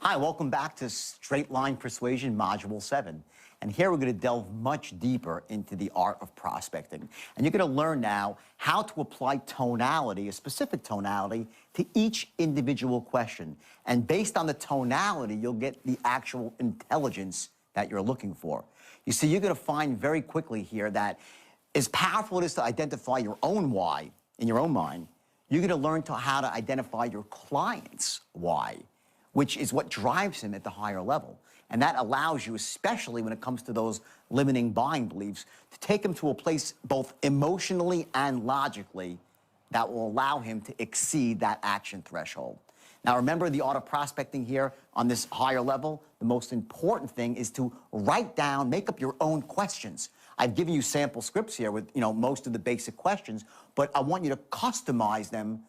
Hi, welcome back to Straight Line Persuasion Module 7. And here we're going to delve much deeper into the art of prospecting. And you're going to learn now how to apply tonality, a specific tonality, to each individual question. And based on the tonality, you'll get the actual intelligence that you're looking for. You see, you're going to find very quickly here that as powerful it is to identify your own why in your own mind, you're going to learn how to identify your client's why, which is what drives him at the higher level. And that allows you, especially when it comes to those limiting buying beliefs, to take him to a place both emotionally and logically that will allow him to exceed that action threshold. Now, remember the art of prospecting here on this higher level? The most important thing is to write down, make up your own questions. I've given you sample scripts here with, most of the basic questions, but I want you to customize them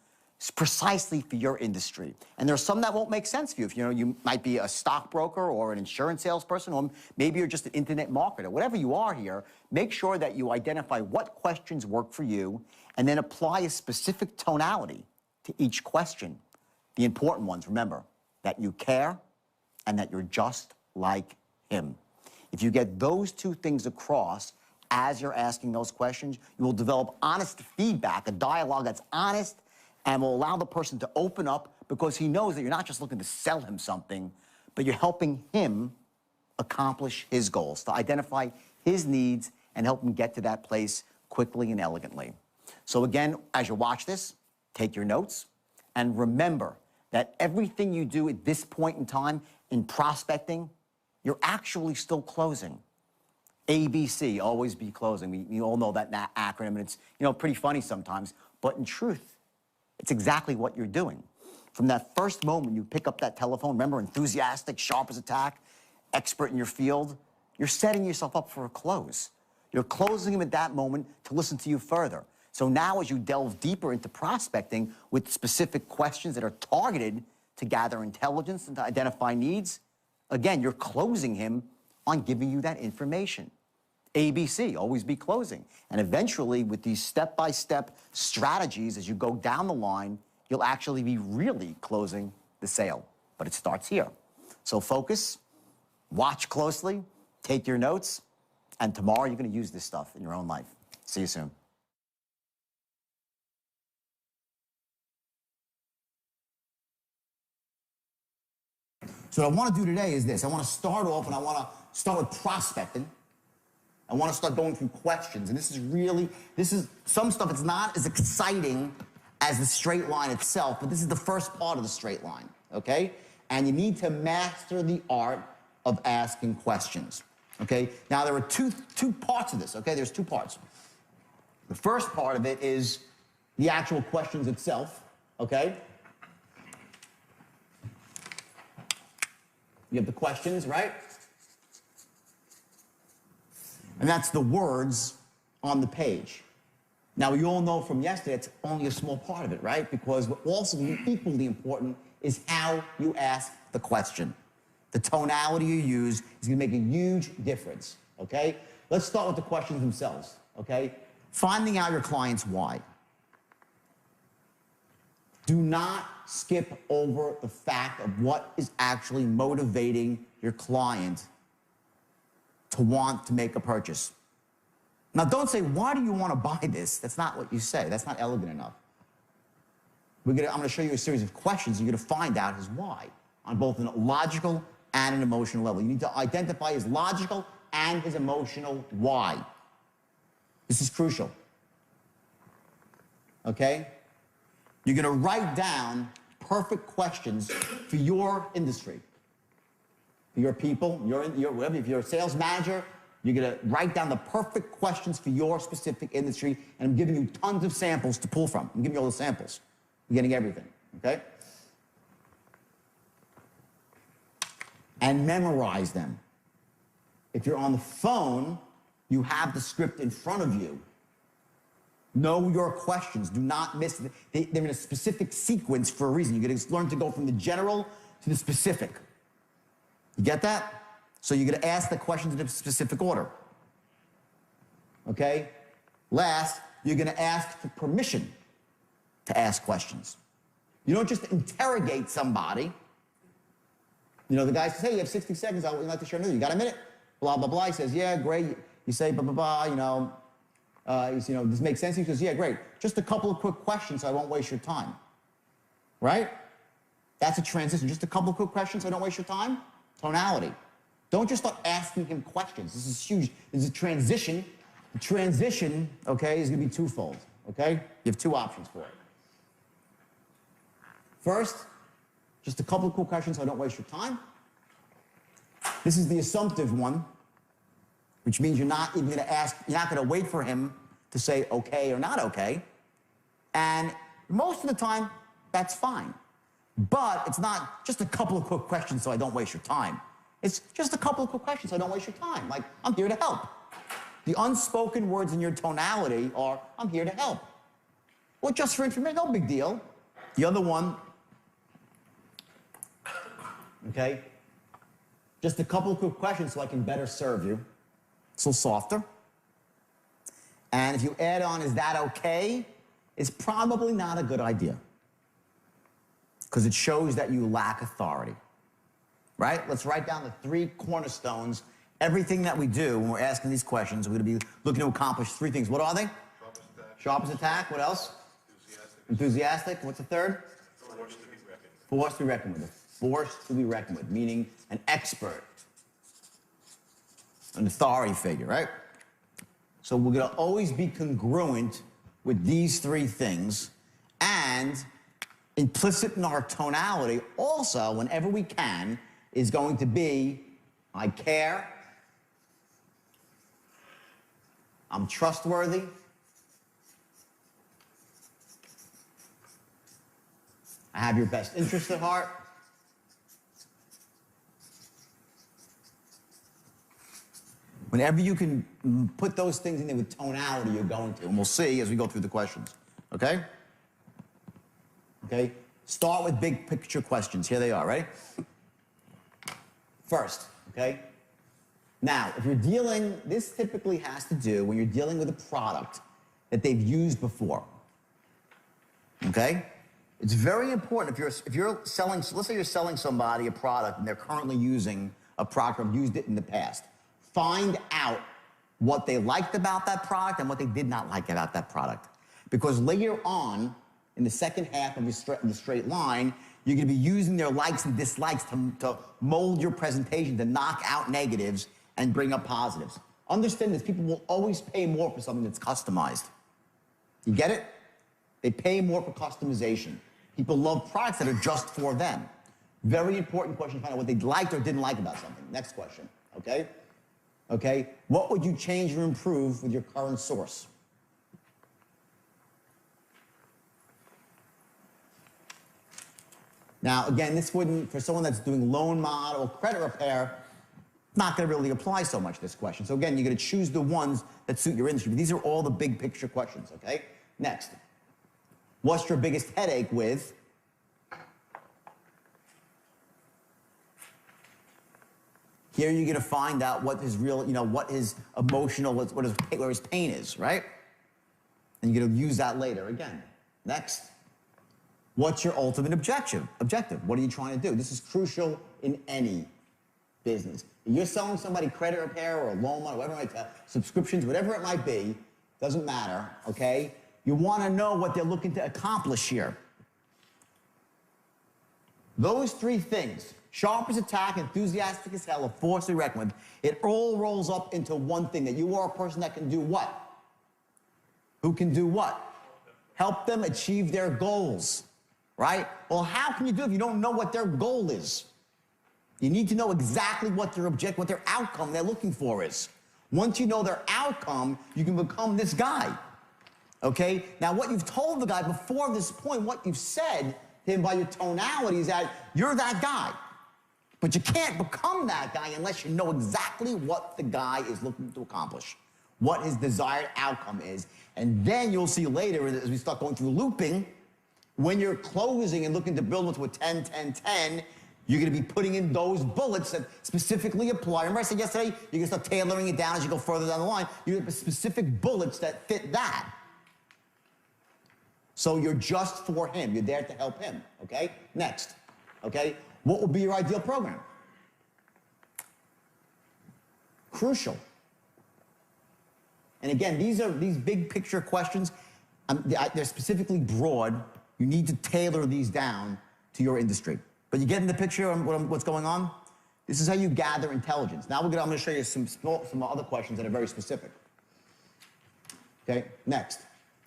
precisely for your industry. And there are some that won't make sense for you. If you might be a stockbroker or an insurance salesperson, or maybe you're just an internet marketer. Whatever you are here, make sure that you identify what questions work for you and then apply a specific tonality to each question. The important ones, remember, that you care and that you're just like him. If you get those two things across as you're asking those questions, you will develop honest feedback, a dialogue that's honest, and will allow the person to open up because he knows that you're not just looking to sell him something, but you're helping him accomplish his goals, to identify his needs and help him get to that place quickly and elegantly. So again, as you watch this, take your notes and remember that everything you do at this point in time in prospecting, you're actually still closing. ABC, always be closing. We all know that acronym, and it's pretty funny sometimes, but in truth, it's exactly what you're doing. From that first moment you pick up that telephone, remember, enthusiastic, sharp as a tack, expert in your field, you're setting yourself up for a close. You're closing him at that moment to listen to you further. So now as you delve deeper into prospecting with specific questions that are targeted to gather intelligence and to identify needs, again, you're closing him on giving you that information. ABC, always be closing. And eventually, with these step-by-step strategies, as you go down the line, you'll actually be really closing the sale. But it starts here. So focus, watch closely, take your notes, and tomorrow you're going to use this stuff in your own life. See you soon. So what I want to do today is this. I want to start off, and I want to start with prospecting. I want to start going through questions. And this is some stuff that's not as exciting as the straight line itself, but this is the first part of the straight line, okay? And you need to master the art of asking questions, okay? Now, there are two parts of this, okay? There's two parts. The first part of it is the actual questions itself, okay? You have the questions, right? And that's the words on the page. Now, we all know from yesterday it's only a small part of it, right? Because what also equally important is how you ask the question. The tonality you use is going to make a huge difference, okay? Let's start with the questions themselves, okay? Finding out your client's why. Do not skip over the fact of what is actually motivating your client to want to make a purchase. Now, don't say, why do you want to buy this? That's not what you say. That's not elegant enough. I'm going to show you a series of questions. You're going to find out his why on both a logical and an emotional level. You need to identify his logical and his emotional why. This is crucial. Okay? You're going to write down perfect questions for your industry. For your people, if you're a sales manager, you're going to write down the perfect questions for your specific industry, and I'm giving you tons of samples to pull from. I'm giving you all the samples. You're getting everything, okay? And memorize them. If you're on the phone, you have the script in front of you. Know your questions. Do not miss them. They're in a specific sequence for a reason. You're going to learn to go from the general to the specific. You get that? So you're going to ask the questions in a specific order. Okay? Last, you're going to ask for permission to ask questions. You don't just interrogate somebody. You know, the guy says, hey, you have 60 seconds. I would like to share another. You got a minute? Blah, blah, blah. He says, yeah, great. You say, blah, blah, blah, you know, this makes sense. He goes, yeah, great. Just a couple of quick questions so I won't waste your time. Right? That's a transition. Just a couple of quick questions so I don't waste your time. Tonality. Don't just start asking him questions. This is huge. This is a transition. The transition, okay, is going to be twofold, okay? You have two options for it. First, just a couple of quick questions so I don't waste your time. This is the assumptive one, which means you're not even going to ask, you're not going to wait for him to say okay or not okay. And most of the time, that's fine. But it's not just a couple of quick questions so I don't waste your time. It's just a couple of quick questions so I don't waste your time. Like, I'm here to help. The unspoken words in your tonality are, I'm here to help. Well, just for information, no big deal. The other one, okay, just a couple of quick questions so I can better serve you. It's a little softer. And if you add on, is that okay? It's probably not a good idea. Because it shows that you lack authority. Right? Let's write down the 3 cornerstones. Everything that we do when we're asking these questions, we're going to be looking to accomplish 3 things. What are they? Sharp as attack. What else? Enthusiastic. What's the third? Force to be reckoned with. Force to be reckoned with. Force to be reckoned with, meaning an expert, an authority figure, right? So we're going to always be congruent with these 3 things, and implicit in our tonality also, whenever we can, is going to be, I care, I'm trustworthy, I have your best interest at heart, whenever you can put those things in there with tonality, you're going to, and we'll see as we go through the questions, okay? Okay, start with big picture questions. Here they are, ready? First, okay? Now, if you're dealing, this typically has to do when you're dealing with a product that they've used before, okay? It's very important if you're selling, let's say you're selling somebody a product and they're currently using a product or have used it in the past. Find out what they liked about that product and what they did not like about that product. Because later on, in the second half of the straight line, you're going to be using their likes and dislikes to mold your presentation, to knock out negatives and bring up positives. Understand this, people will always pay more for something that's customized. You get it? They pay more for customization. People love products that are just for them. Very important question to find out what they liked or didn't like about something. Next question, okay? Okay, what would you change or improve with your current source? Now, again, this wouldn't, for someone that's doing loan mod or credit repair, not going to really apply so much, this question. So again, you're going to choose the ones that suit your industry. But these are all the big picture questions, okay? Next. What's your biggest headache with? Here you're going to find out what his real, what his emotional, where his pain is, right? And you're going to use that later again. Next. What's your ultimate objective? What are you trying to do? This is crucial in any business. If you're selling somebody credit repair or a loan, whatever it might be, subscriptions, whatever it might be, doesn't matter, okay? You want to know what they're looking to accomplish here. Those 3 things, sharp as attack, enthusiastic as hell, a force to be reckoned with, it all rolls up into one thing, that you are a person that can do what? Who can do what? Help them achieve their goals. Right? Well, how can you do it if you don't know what their goal is? You need to know exactly what their objective, what their outcome they're looking for is. Once you know their outcome, you can become this guy. Okay? Now, what you've told the guy before this point, what you've said to him by your tonality is that you're that guy. But you can't become that guy unless you know exactly what the guy is looking to accomplish, what his desired outcome is. And then you'll see later, as we start going through looping, when you're closing and looking to build into a 10, 10, 10, you're going to be putting in those bullets that specifically apply. Remember I said yesterday, you're going to start tailoring it down as you go further down the line. You have specific bullets that fit that. So you're just for him. You're there to help him, okay? Next, okay? What would be your ideal program? crucial. And again, these big picture questions, they're specifically broad. You need to tailor these down to your industry. But you get in the picture on what's going on? This is how you gather intelligence. Now I'm going to show you some other questions that are very specific. Okay, next.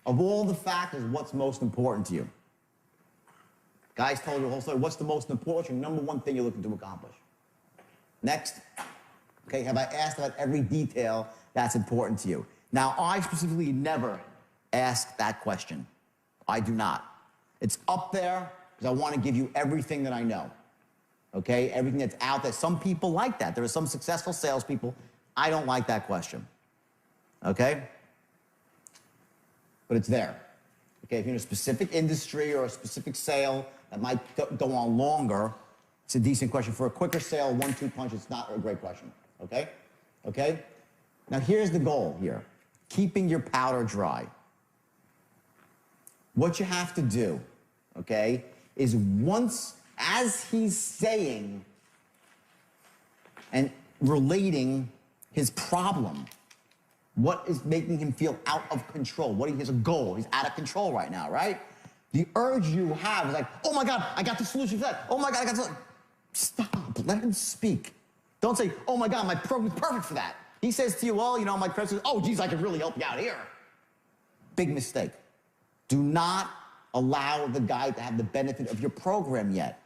Of all the factors, what's most important to you? Guys told you the whole story. What's the most important, your number one thing you're looking to accomplish? Next. Okay, have I asked about every detail that's important to you? Now, I specifically never ask that question. I do not. It's up there because I want to give you everything that I know. Okay, everything that's out there. Some people like that. There are some successful salespeople. I don't like that question. Okay? But it's there. Okay, if you're in a specific industry or a specific sale that might go on longer, it's a decent question. For a quicker sale, 1-2 punch, it's not a great question. Okay? Okay? Now here's the goal here. Keeping your powder dry. What you have to do, okay, is once, as he's saying and relating his problem, what is making him feel out of control? What he has a goal. He's out of control right now, right? The urge you have is like, oh my God, I got the solution for that. Oh my God, I got the solution. Stop, let him speak. Don't say, oh my God, my program's perfect for that. He says to you, well, you know, my credit, oh geez, I could really help you out here. Big mistake. Do not allow the guy to have the benefit of your program yet.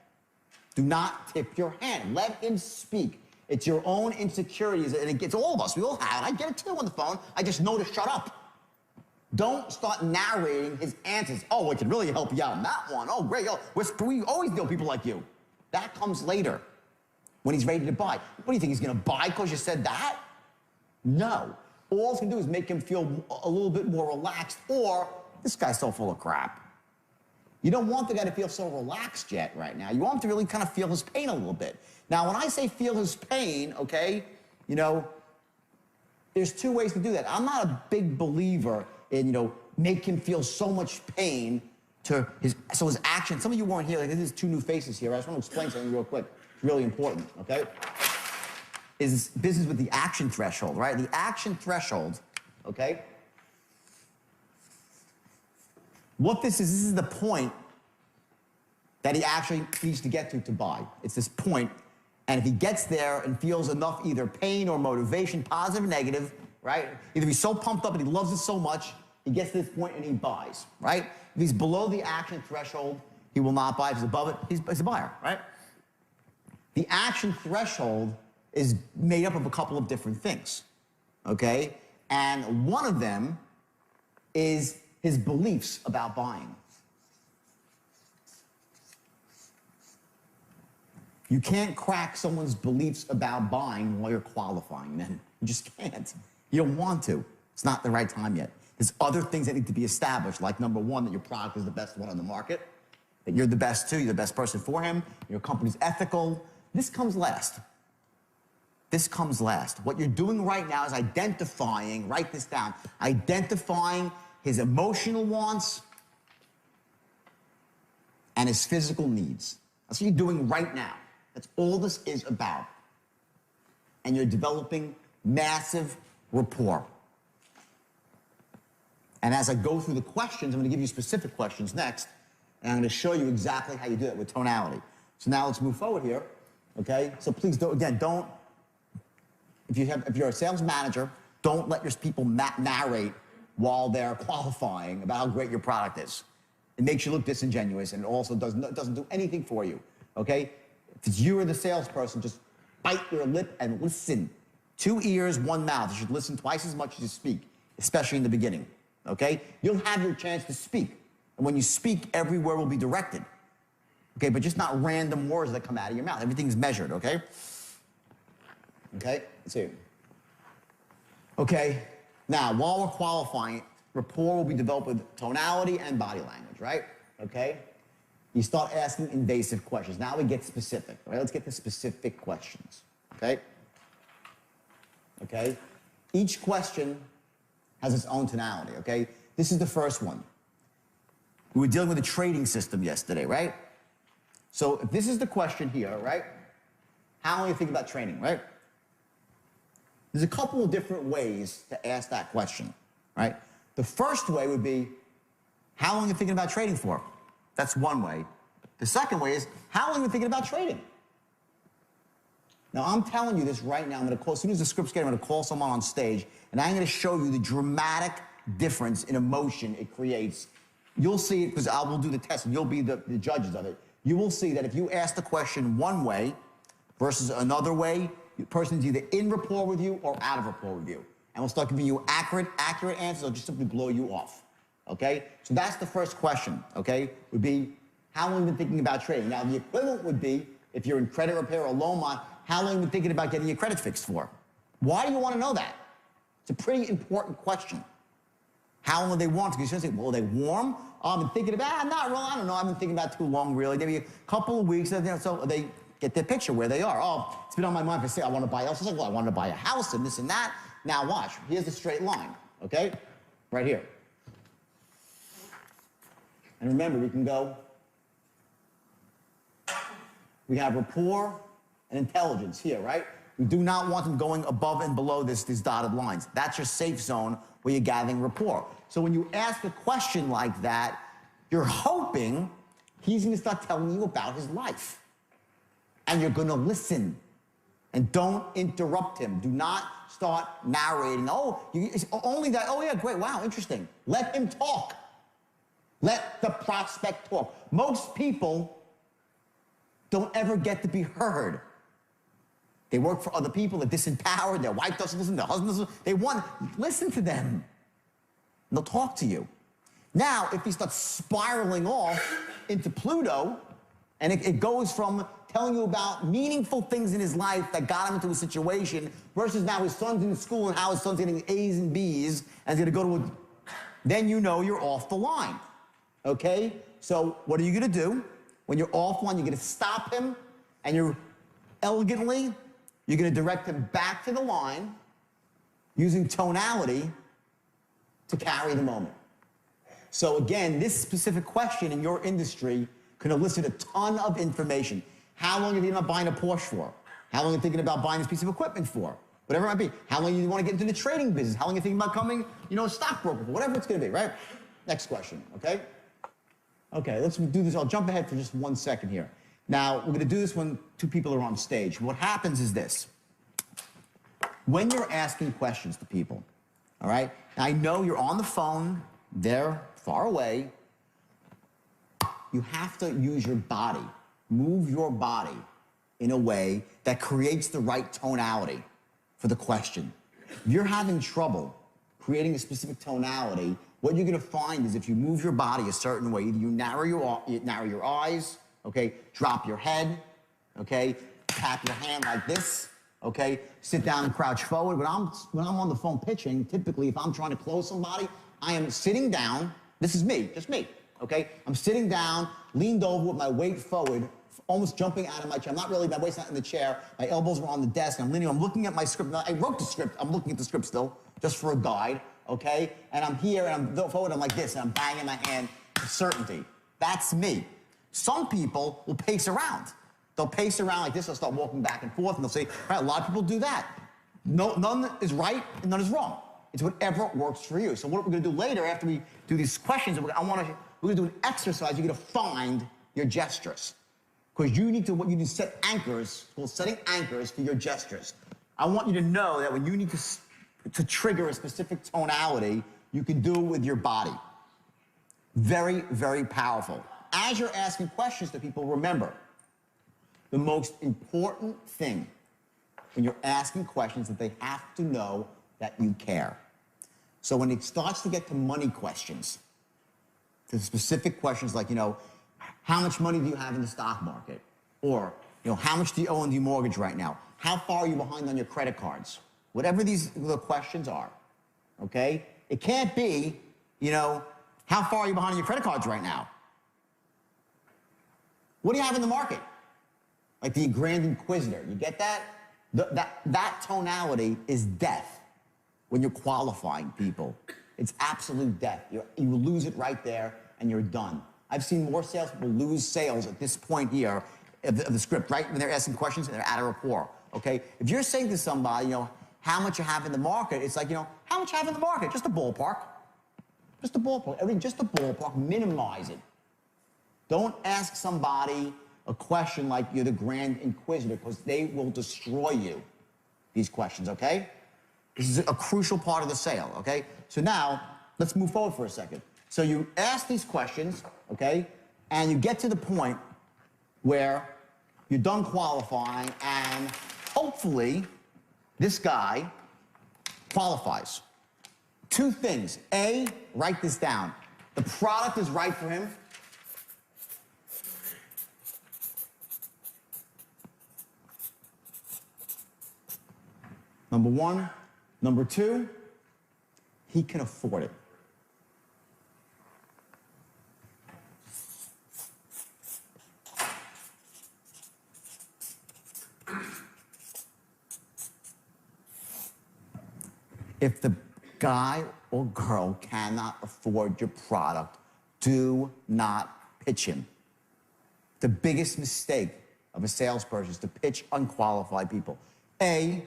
Do not tip your hand. Let him speak. It's your own insecurities, and it gets all of us. We all have it. I get it too on the phone. I just know to shut up. Don't start narrating his answers. Oh, we can really help you out on that one. Oh, great. Oh, we always know people like you. That comes later when he's ready to buy. What do you think, he's going to buy because you said that? No. All it's going to do is make him feel a little bit more relaxed, or this guy's so full of crap. You don't want the guy to feel so relaxed yet right now. You want him to really kind of feel his pain a little bit. Now, when I say feel his pain, okay, you know, there's two ways to do that. I'm not a big believer in, you know, make him feel so much pain to his action. Some of you weren't here. Like, there's two new faces here. I just want to explain something real quick. It's really important, okay? Is business with the action threshold, right? The action threshold, okay? What this is the point that he actually needs to get to buy. It's this point, and if he gets there and feels enough either pain or motivation, positive or negative, right? Either he's so pumped up and he loves it so much, he gets to this point and he buys, right? If he's below the action threshold, he will not buy. If he's above it, he's a buyer, right? The action threshold is made up of a couple of different things, okay? And one of them is his beliefs about buying. You can't crack someone's beliefs about buying while you're qualifying them. You just can't. You don't want to. It's not the right time yet. There's other things that need to be established, like number one, that your product is the best one on the market, that you're the best too, you're the best person for him, your company's ethical. This comes last. This comes last. What you're doing right now is identifying, write this down, identifying his emotional wants and his physical needs. That's what you're doing right now. That's all this is about. And you're developing massive rapport. And as I go through the questions, I'm going to give you specific questions next, and I'm going to show you exactly how you do that with tonality. So now let's move forward here, okay? So please, don't, if you're a sales manager, don't let your people narrate while they're qualifying about how great your product is. It makes you look disingenuous, and it also doesn't do anything for you, okay? If it's you or the salesperson, just bite your lip and listen. 2 ears, 1 mouth. You should listen twice as much as you speak, especially in the beginning, okay? You'll have your chance to speak. And when you speak, every word will be directed, okay? But just not random words that come out of your mouth. Everything's measured, okay? Okay, let's see. Okay, now, while we're qualifying, rapport will be developed with tonality and body language, right? Okay? You start asking invasive questions. Now we get specific, all right? Let's get to specific questions, okay? Okay? Each question has its own tonality, okay? This is the first one. We were dealing with a trading system yesterday, right? So if this is the question here, right? How do you think about trading, right? There's a couple of different ways to ask that question, right? The first way would be, how long are you thinking about trading for? That's one way. The second way is, how long are you thinking about trading? Now, I'm telling you this right now. I'm going to call, as soon as the script's getting, I'm going to call someone on stage, and I'm going to show you the dramatic difference in emotion it creates. You'll see it, because I will do the test, and you'll be the judges of it. You will see that if you ask the question one way versus another way, the person's either in rapport with you or out of rapport with you. And we'll start giving you accurate answers, or just simply blow you off, okay? So that's the first question, okay? Would be, how long have you been thinking about trading? Now, the equivalent would be, if you're in credit repair or loan mod, how long have you been thinking about getting your credit fixed for? Why do you want to know that? It's a pretty important question. How long do they want to? Because you're going to say, well, are they warm? Oh, I've been thinking about, not really, I don't know, I've been thinking about too long, really. Maybe a couple of weeks, so they get their picture where they are. Oh, it's been on my mind for say I want to buy a house. It's like, well, I want to buy a house and this and that. Now watch, here's the straight line, okay? Right here. And remember, we can go, we have rapport and intelligence here, right? We do not want them going above and below these dotted lines. That's your safe zone where you're gathering rapport. So when you ask a question like that, you're hoping he's going to start telling you about his life. And you're going to listen. And don't interrupt him. Do not start narrating. Oh, it's only that. Oh, yeah, great. Wow, interesting. Let him talk. Let the prospect talk. Most people don't ever get to be heard. They work for other people. They're disempowered. Their wife doesn't listen. Their husband doesn't listen. They want, listen to them. They'll talk to you. Now, if he starts spiraling off into Pluto, and it goes from telling you about meaningful things in his life that got him into a situation versus now his son's in school and how his son's getting A's and B's and he's going to go to a, then you know you're off the line, okay? So what are you going to do? When you're offline, you're going to stop him, and you're elegantly, you're going to direct him back to the line using tonality to carry the moment. So again, this specific question in your industry can elicit a ton of information. How long are you thinking about buying a Porsche for? How long are you thinking about buying this piece of equipment for? Whatever it might be. How long do you want to get into the trading business? How long are you thinking about becoming, a stockbroker for? Whatever it's going to be, right? Next question, okay? Okay, let's do this. I'll jump ahead for just 1 second here. Now, we're going to do this when two people are on stage. What happens is this. When you're asking questions to people, all right? Now, I know you're on the phone. They're far away. You have to use your body. Move your body in a way that creates the right tonality for the question. If you're having trouble creating a specific tonality, what you're going to find is if you move your body a certain way, either you narrow your eyes, okay, drop your head, okay, tap your hand like this, okay, sit down and crouch forward. When I'm on the phone pitching, typically if I'm trying to close somebody, I am sitting down. This is me, just me, okay? I'm sitting down, leaned over with my weight forward, almost jumping out of my chair. I'm not really, my weight's not in the chair. My elbows were on the desk. I'm leaning, I'm looking at my script. Now, I wrote the script. I'm looking at the script still, just for a guide, okay? And I'm here, and I'm forward, I'm like this, and I'm banging my hand with certainty. That's me. Some people will pace around. They'll pace around like this. They'll start walking back and forth, and they'll say, right, a lot of people do that. No, none is right, and none is wrong. It's whatever works for you. So what we're going to do later, after we do these questions, we're going to do an exercise. You're going to find your gestures. Because you need to set anchors, well, setting anchors for your gestures. I want you to know that when you need to trigger a specific tonality, you can do it with your body. Very, very powerful. As you're asking questions to people, remember, the most important thing when you're asking questions is that they have to know that you care. So when it starts to get to money questions, to specific questions like, how much money do you have in the stock market? Or, how much do you owe on your mortgage right now? How far are you behind on your credit cards? Whatever the questions are, okay? It can't be, how far are you behind on your credit cards right now? What do you have in the market? Like the Grand Inquisitor, you get that? That tonality is death when you're qualifying people. It's absolute death. You lose it right there and you're done. I've seen more salespeople lose sales at this point here of the script, right? When they're asking questions and they're out of rapport, okay? If you're saying to somebody, how much you have in the market. It's like, how much you have in the market? Just a ballpark. Just a ballpark. Everything, just a ballpark. Minimize it. Don't ask somebody a question like you're the Grand Inquisitor, because they will destroy you, these questions, okay? This is a crucial part of the sale, okay? So now, let's move forward for a second. So you ask these questions, okay? And you get to the point where you're done qualifying, and hopefully this guy qualifies. Two things. A, write this down. The product is right for him. Number one. Number two, he can afford it. If the guy or girl cannot afford your product, do not pitch him. The biggest mistake of a salesperson is to pitch unqualified people. A,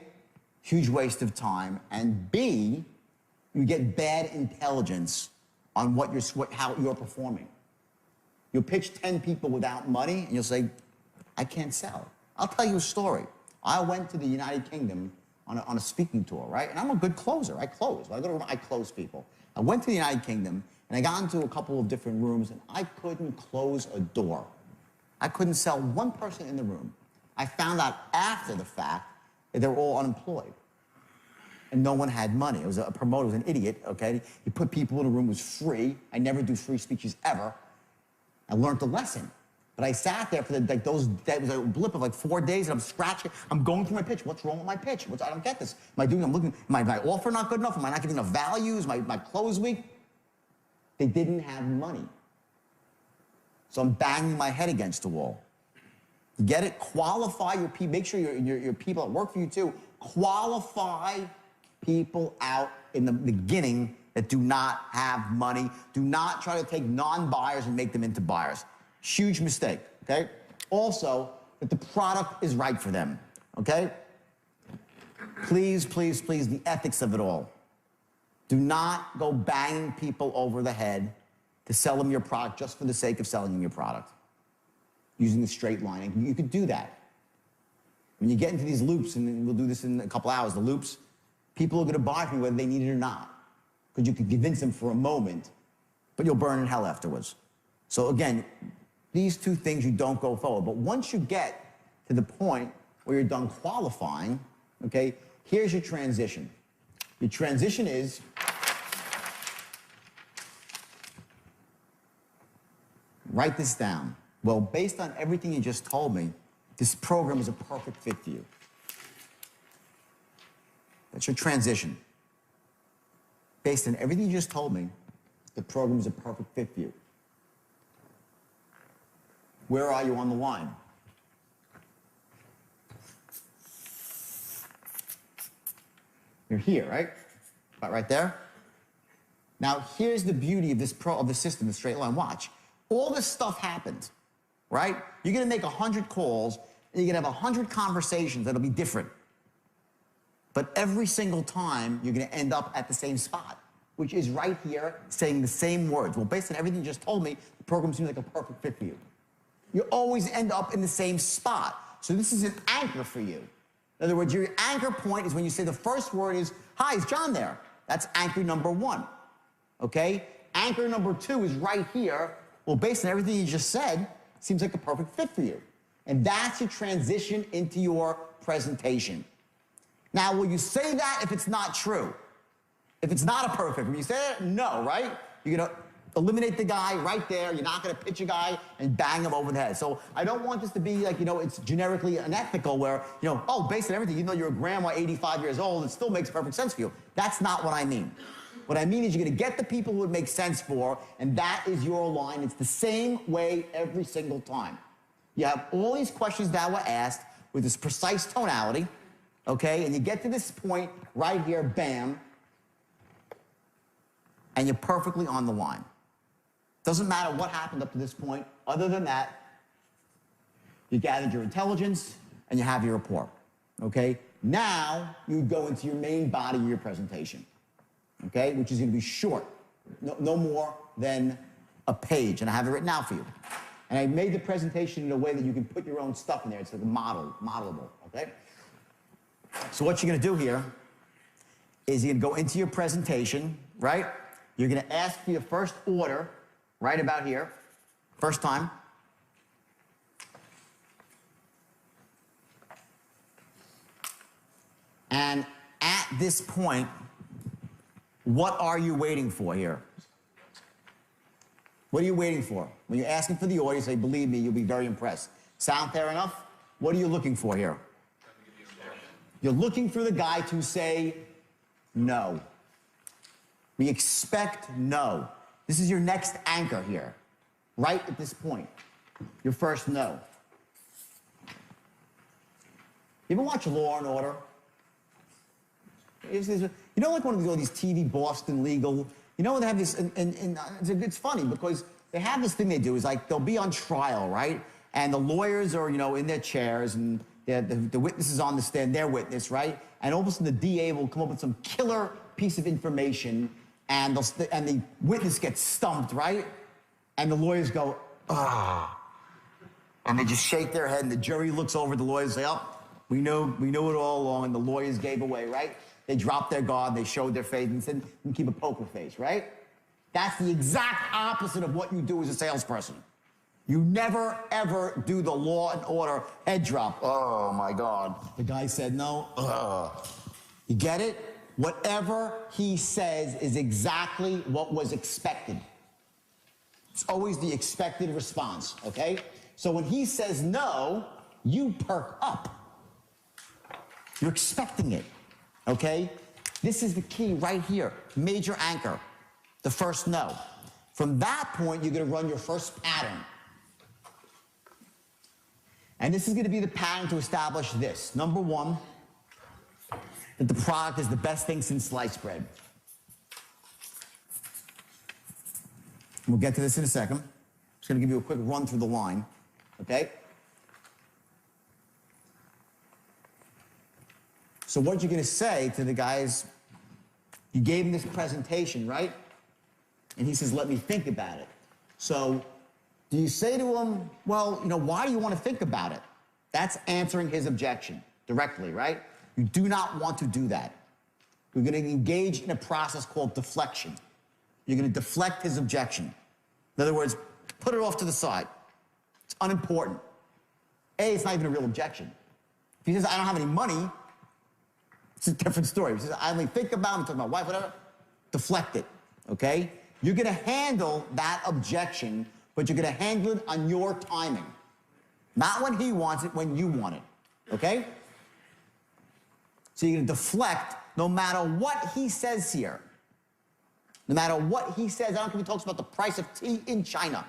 huge waste of time, and B, you get bad intelligence on how you're performing. You'll pitch 10 people without money, and you'll say, I can't sell. I'll tell you a story. I went to the United Kingdom on a speaking tour, right? And I'm a good closer. I close. When I go to I close people. I went to the United Kingdom, and I got into a couple of different rooms, and I couldn't close a door. I couldn't sell one person in the room. I found out after the fact that they were all unemployed. And no one had money. It was a promoter, was an idiot, okay? He put people in a room, it was free. I never do free speeches ever. I learned the lesson. But I sat there for that was a blip of like 4 days, and I'm scratching. I'm going through my pitch. What's wrong with my pitch? I don't get this. I'm looking, my offer not good enough? Am I not giving enough values? My close week? They didn't have money. So I'm banging my head against the wall. You get it? Qualify your people. Make sure your people that work for you too. Qualify people out in the beginning that do not have money. Do not try to take non-buyers and make them into buyers. Huge mistake, okay? Also, that the product is right for them, okay? Please, please, please, the ethics of it all. Do not go banging people over the head to sell them your product just for the sake of selling them your product. Using the straight line. And you could do that. When you get into these loops, and we'll do this in a couple hours, the loops, people are going to buy from you whether they need it or not. Because you can convince them for a moment, but you'll burn in hell afterwards. So again, these two things you don't go forward. But once you get to the point where you're done qualifying, okay, here's your transition. Your transition is write this down. Well, based on everything you just told me, this program is a perfect fit for you. That's your transition. Based on everything you just told me, the program is a perfect fit for you. Where are you on the line? You're here, right? About right there. Now, here's the beauty of the system, the straight line. Watch. All this stuff happened, right? You're going to make 100 calls, and you're going to have 100 conversations that'll be different. But every single time, you're going to end up at the same spot, which is right here, saying the same words. Well, based on everything you just told me, the program seems like a perfect fit for you. You always end up in the same spot. So this is an anchor for you. In other words, your anchor point is when you say the first word is, hi, is John there? That's anchor number one, okay? Anchor number two is right here. Well, based on everything you just said, seems like a perfect fit for you. And that's your transition into your presentation. Now, will you say that if it's not true? If it's not a perfect, when you say that, no, right? You're going to eliminate the guy right there. You're not going to pitch a guy and bang him over the head. So I don't want this to be like, it's generically unethical where, oh, based on everything, even though you're a grandma, 85 years old, it still makes perfect sense for you. That's not what I mean. What I mean is you're going to get the people who it makes sense for, and that is your line. It's the same way every single time. You have all these questions that were asked with this precise tonality, okay? And you get to this point right here, bam, and you're perfectly on the line. Doesn't matter what happened up to this point. Other than that, you gathered your intelligence and you have your rapport, okay? Now you go into your main body of your presentation, okay, which is going to be short, no more than a page, and I have it written out for you. And I made the presentation in a way that you can put your own stuff in there. It's like modelable, okay? So what you're going to do here is you're going to go into your presentation, right? You're going to ask for your first order right about here, first time. And at this point, what are you waiting for here? What are you waiting for? When you're asking for the order, you say, believe me, you'll be very impressed. Sound fair enough? What are you looking for here? You're looking for the guy to say no. We expect no. This is your next anchor here, right at this point. Your first no. You ever watch Law and Order? You know, like one of these TV Boston Legal. You know, they have this, and it's funny because they have this thing they do is like they'll be on trial, right? And the lawyers are, you know, in their chairs, and the witness is on the stand, their witness, right? And all of a sudden the DA will come up with some killer piece of information, and the witness gets stumped, right? And the lawyers go, ah. And they just shake their head, and the jury looks over at the lawyers and say, oh, we know it all along, and the lawyers gave away, right? They dropped their guard, they showed their face, and said, you keep a poker face, right? That's the exact opposite of what you do as a salesperson. You never, ever do the Law and Order head drop. Oh, my God. The guy said no. Ugh. You get it? Whatever he says is exactly what was expected. It's always the expected response, okay? So when he says no, you perk up. You're expecting it, okay? This is the key right here. Major anchor, the first no. From that point, you're gonna run your first pattern. And this is gonna be the pattern to establish this. Number one, that the product is the best thing since sliced bread. We'll get to this in a second. I'm just gonna give you a quick run through the line, okay? So what you're gonna say to the guys, you gave him this presentation, right? And he says, let me think about it. So do you say to him, well, you know, why do you want to think about it? That's answering his objection directly, right? You do not want to do that. You're going to engage in a process called deflection. You're going to deflect his objection. In other words, put it off to the side. It's unimportant. A, it's not even a real objection. If he says, I don't have any money, it's a different story. If he says, I only think about it, I'm talking about my wife, whatever, deflect it, okay? You're going to handle that objection, but you're going to handle it on your timing. Not when he wants it, when you want it, okay? So you're going to deflect no matter what he says here. No matter what he says, I don't care if he talks about the price of tea in China.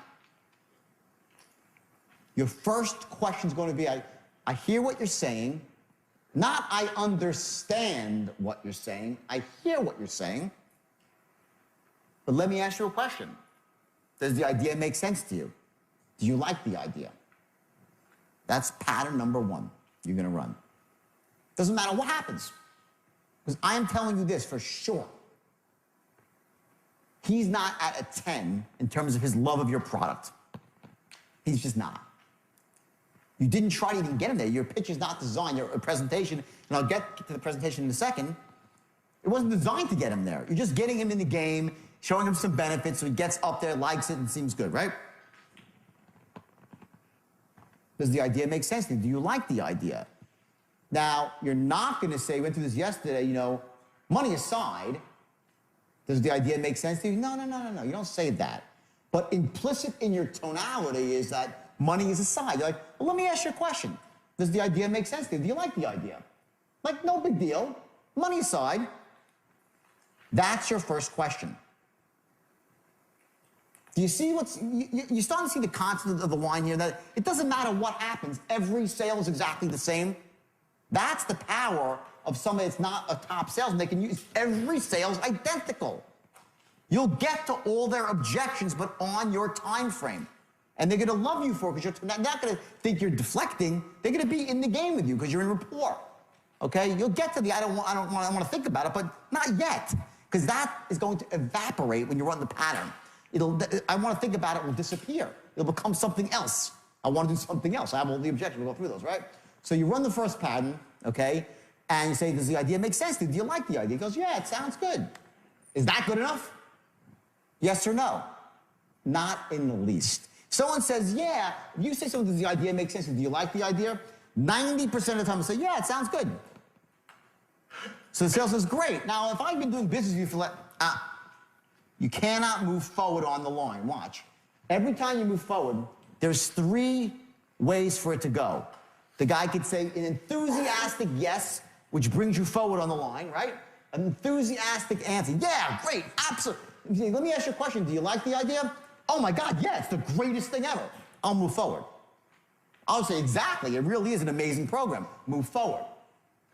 Your first question is going to be, I hear what you're saying. Not I understand what you're saying. I hear what you're saying. But let me ask you a question. Does the idea make sense to you? Do you like the idea? That's pattern number one you're going to run. Doesn't matter what happens. Because I am telling you this for sure. He's not at a 10 in terms of his love of your product. He's just not. You didn't try to even get him there. Your pitch is not designed, your presentation, and I'll get to the presentation in a second. It wasn't designed to get him there. You're just getting him in the game, showing him some benefits so he gets up there, likes it, and seems good, right? Does the idea make sense to you? Do you like the idea? Now, you're not going to say, we went through this yesterday, you know, money aside, does the idea make sense to you? No. You don't say that. But implicit in your tonality is that money is aside. You're like, well, let me ask you a question. Does the idea make sense to you? Do you like the idea? Like, no big deal. Money aside. That's your first question. Do you see you're starting to see the concept of the line here, that it doesn't matter what happens, every sale is exactly the same. That's the power of somebody that's not a top salesman. They can use every sale's identical. You'll get to all their objections, but on your time frame. And they're going to love you for it because they're not going to think you're deflecting. They're going to be in the game with you because you're in rapport. Okay, you'll get to the I want to think about it, but not yet, because that is going to evaporate when you run the pattern. I want to think about it will disappear. It'll become something else. I want to do something else. I have all the objections. We'll go through those, right? So you run the first pattern, okay, and you say, does the idea make sense to you? Do you like the idea? He goes, yeah, it sounds good. Is that good enough? Yes or no? Not in the least. Someone says, yeah, if you say something, does the idea make sense to you? Do you like the idea? 90% of the time, I say, yeah, it sounds good. So the sales says, great. Now, if I've been doing business with you for you cannot move forward on the line. Watch. Every time you move forward, there's 3 ways for it to go. The guy could say an enthusiastic yes, which brings you forward on the line, right? An enthusiastic answer. Yeah, great, absolutely. Let me ask you a question. Do you like the idea? Oh my God, yeah, it's the greatest thing ever. I'll move forward. I'll say, exactly, it really is an amazing program. Move forward.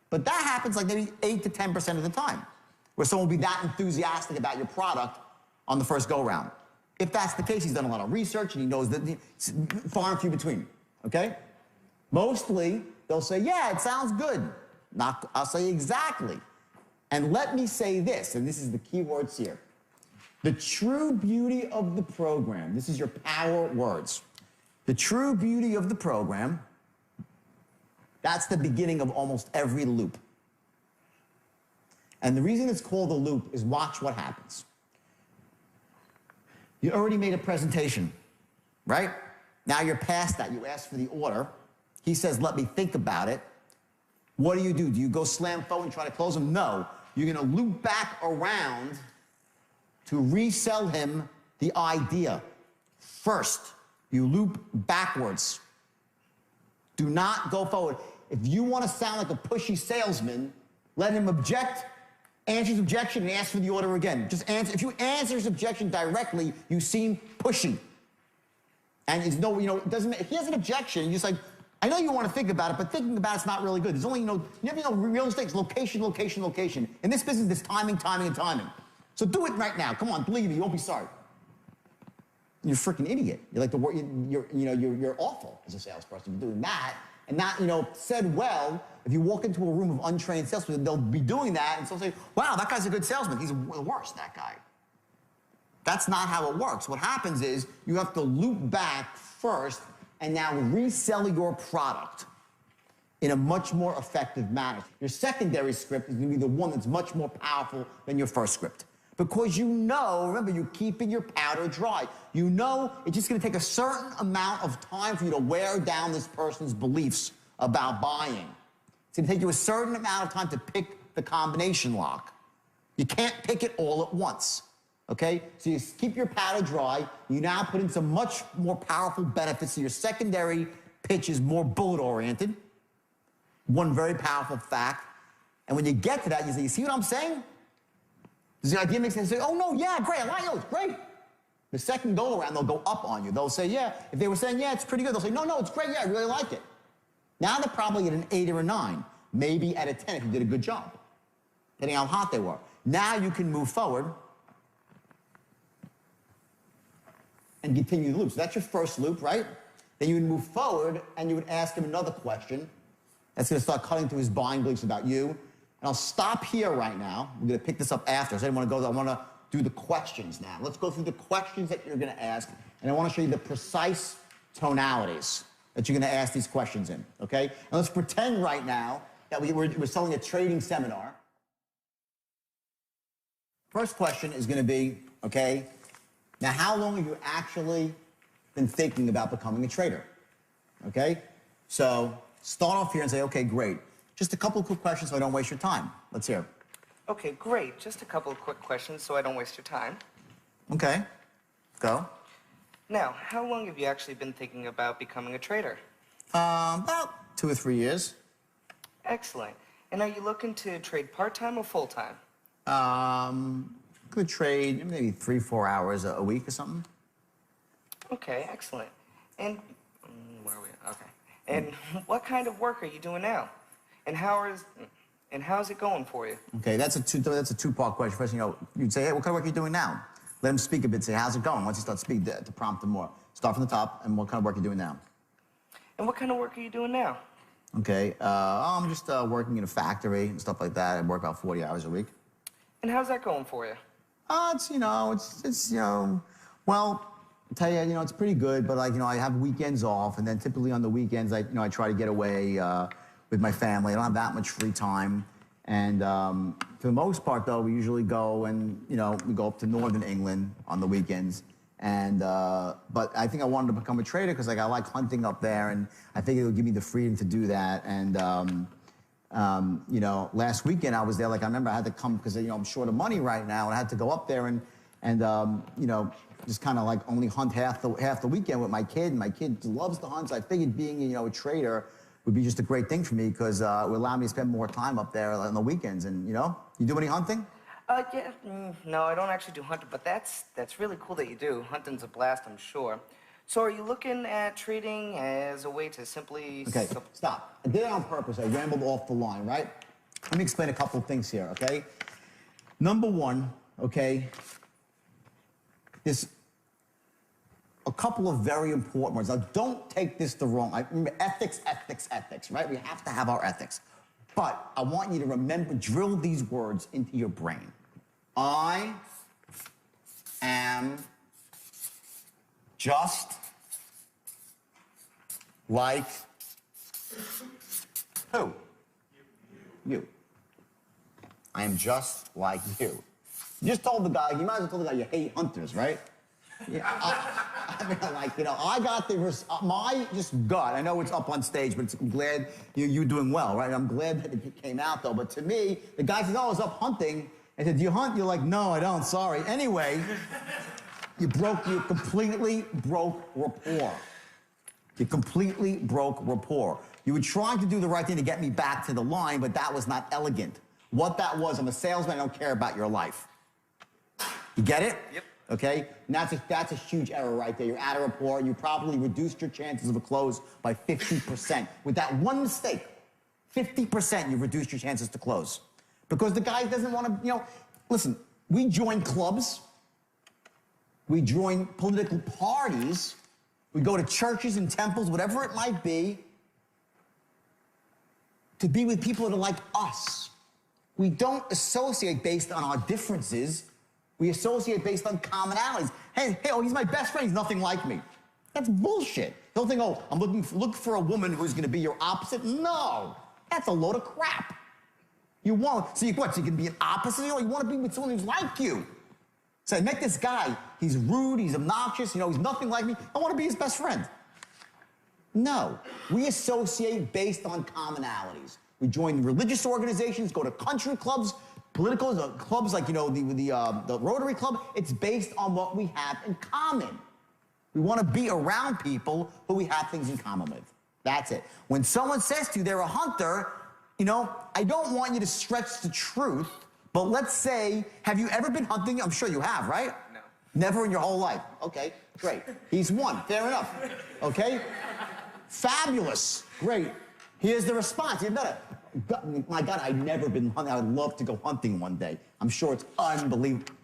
But that happens like maybe 8 to 10% of the time, where someone will be that enthusiastic about your product on the first go-round. If that's the case, he's done a lot of research and he knows that it's far and few between, okay? Mostly, they'll say, yeah, it sounds good. I'll say exactly. And let me say this, and this is the key words here. The true beauty of the program, this is your power words. The true beauty of the program, that's the beginning of almost every loop. And the reason it's called a loop is watch what happens. You already made a presentation, right? Now you're past that. You ask for the order. He says, let me think about it. What do? Do you go slam forward and try to close him? No. You're going to loop back around to resell him the idea. First, you loop backwards. Do not go forward. If you want to sound like a pushy salesman, let him object, answer his objection, and ask for the order again. Just answer. If you answer his objection directly, you seem pushy. And it's no, it doesn't. If he has an objection, you're just like, I know you want to think about it, but thinking about it's not really good. There's only, real estate is location, location, location. In this business, there's timing, timing, and timing. So do it right now. Come on, believe me, you won't be sorry. You're a freaking idiot. You're like you're awful as a salesperson. You're doing that, and not, said well. If you walk into a room of untrained salespeople, they'll be doing that, and so they'll say, wow, that guy's a good salesman. He's the worst, that guy. That's not how it works. What happens is you have to loop back first and now resell your product in a much more effective manner. Your secondary script is going to be the one that's much more powerful than your first script. Because remember, you're keeping your powder dry. You know it's just going to take a certain amount of time for you to wear down this person's beliefs about buying. It's going to take you a certain amount of time to pick the combination lock. You can't pick it all at once. Okay, so you keep your powder dry. You now put in some much more powerful benefits. So your secondary pitch is more bullet-oriented. One very powerful fact. And when you get to that, you say, you see what I'm saying? Does the idea make sense? You say, oh, no, yeah, great. I like it. It's great. The second go-around, they'll go up on you. They'll say, yeah. If they were saying, yeah, it's pretty good, they'll say, no, it's great. Yeah, I really like it. Now they're probably at an 8 or a 9, maybe at a 10 if you did a good job, depending on how hot they were. Now you can move forward and continue the loop. So that's your first loop, right? Then you would move forward and you would ask him another question. That's going to start cutting through his buying beliefs about you. And I'll stop here right now. We're going to pick this up after. So I want to do the questions now. Let's go through the questions that you're going to ask. And I want to show you the precise tonalities that you're going to ask these questions in, okay? And let's pretend right now that we're selling a trading seminar. First question is going to be, okay, now, how long have you actually been thinking about becoming a trader? Okay? So start off here and say, okay, great. Just a couple of quick questions so I don't waste your time. Let's hear. Okay, great. Just a couple of quick questions so I don't waste your time. Okay. Go. Now, how long have you actually been thinking about becoming a trader? About 2 or 3 years. Excellent. And are you looking to trade part-time or full-time? Could trade maybe 3-4 hours a week or something. Okay, excellent. And where are we? Okay. And what kind of work are you doing now? And how's it going for you? Okay, that's a two-part question. First, you'd say, hey, what kind of work are you doing now? Let him speak a bit. Say, how's it going? Once you start speaking, to prompt him more. Start from the top, and what kind of work are you doing now? And what kind of work are you doing now? Okay, I'm just working in a factory and stuff like that. I work about 40 hours a week. And how's that going for you? Well, I'll tell you, it's pretty good, but like, I have weekends off, and then typically on the weekends, I try to get away with my family. I don't have that much free time. And for the most part, though, we usually go and, we go up to northern England on the weekends. And, but I think I wanted to become a trader because, like, I like hunting up there, and I think it would give me the freedom to do that. And, last weekend I was there. Like, I remember I had to come because, I'm short of money right now, and I had to go up there and just kind of like only hunt half the weekend with my kid. And my kid loves to hunt, so I figured being, a trader would be just a great thing for me because it would allow me to spend more time up there on the weekends. And, you do any hunting? Yeah, no, I don't actually do hunting, but that's really cool that you do. Hunting's a blast, I'm sure. So are you looking at trading as a way to simply... Okay, stop. I did it on purpose. I rambled off the line, right? Let me explain a couple of things here, okay? Number one, okay, there's a couple of very important words. Now, don't take this the wrong... remember, ethics, right? We have to have our ethics. But I want you to remember, drill these words into your brain. I am just like who? You. I am just like you. You just told the guy, you might as well tell the guy you hate hunters, right? Yeah, I mean, like, I got my just gut. I know it's up on stage, but I'm glad you're doing well, right? I'm glad that it came out, though. But to me, the guy says, oh, I was up hunting. I said, do you hunt? You're like, no, I don't, sorry. Anyway, you completely broke rapport. You completely broke rapport. You were trying to do the right thing to get me back to the line, but that was not elegant. What that was, I'm a salesman, I don't care about your life. You get it? Yep. Okay? And that's a huge error right there. You're out of rapport. You probably reduced your chances of a close by 50%. With that one mistake, 50% you've reduced your chances to close. Because the guy doesn't want to, listen, we join clubs. We join political parties. We go to churches and temples, whatever it might be, to be with people that are like us. We don't associate based on our differences. We associate based on commonalities. Hey, he's my best friend. He's nothing like me. That's bullshit. Don't think, I'm looking for a woman who's going to be your opposite. No, that's a load of crap. You want, so you can be an opposite? You want to be with someone who's like you. So I met this guy. He's rude. He's obnoxious. He's nothing like me. I want to be his best friend. No, we associate based on commonalities. We join religious organizations, go to country clubs, political clubs like, the Rotary Club. It's based on what we have in common. We want to be around people who we have things in common with. That's it. When someone says to you they're a hunter, I don't want you to stretch the truth, but let's say, have you ever been hunting? I'm sure you have, right? No. Never in your whole life. Okay, great. He's one. Fair enough. Okay? Fabulous. Great. Here's the response. My God, I've never been hunting. I would love to go hunting one day. I'm sure it's unbelievable.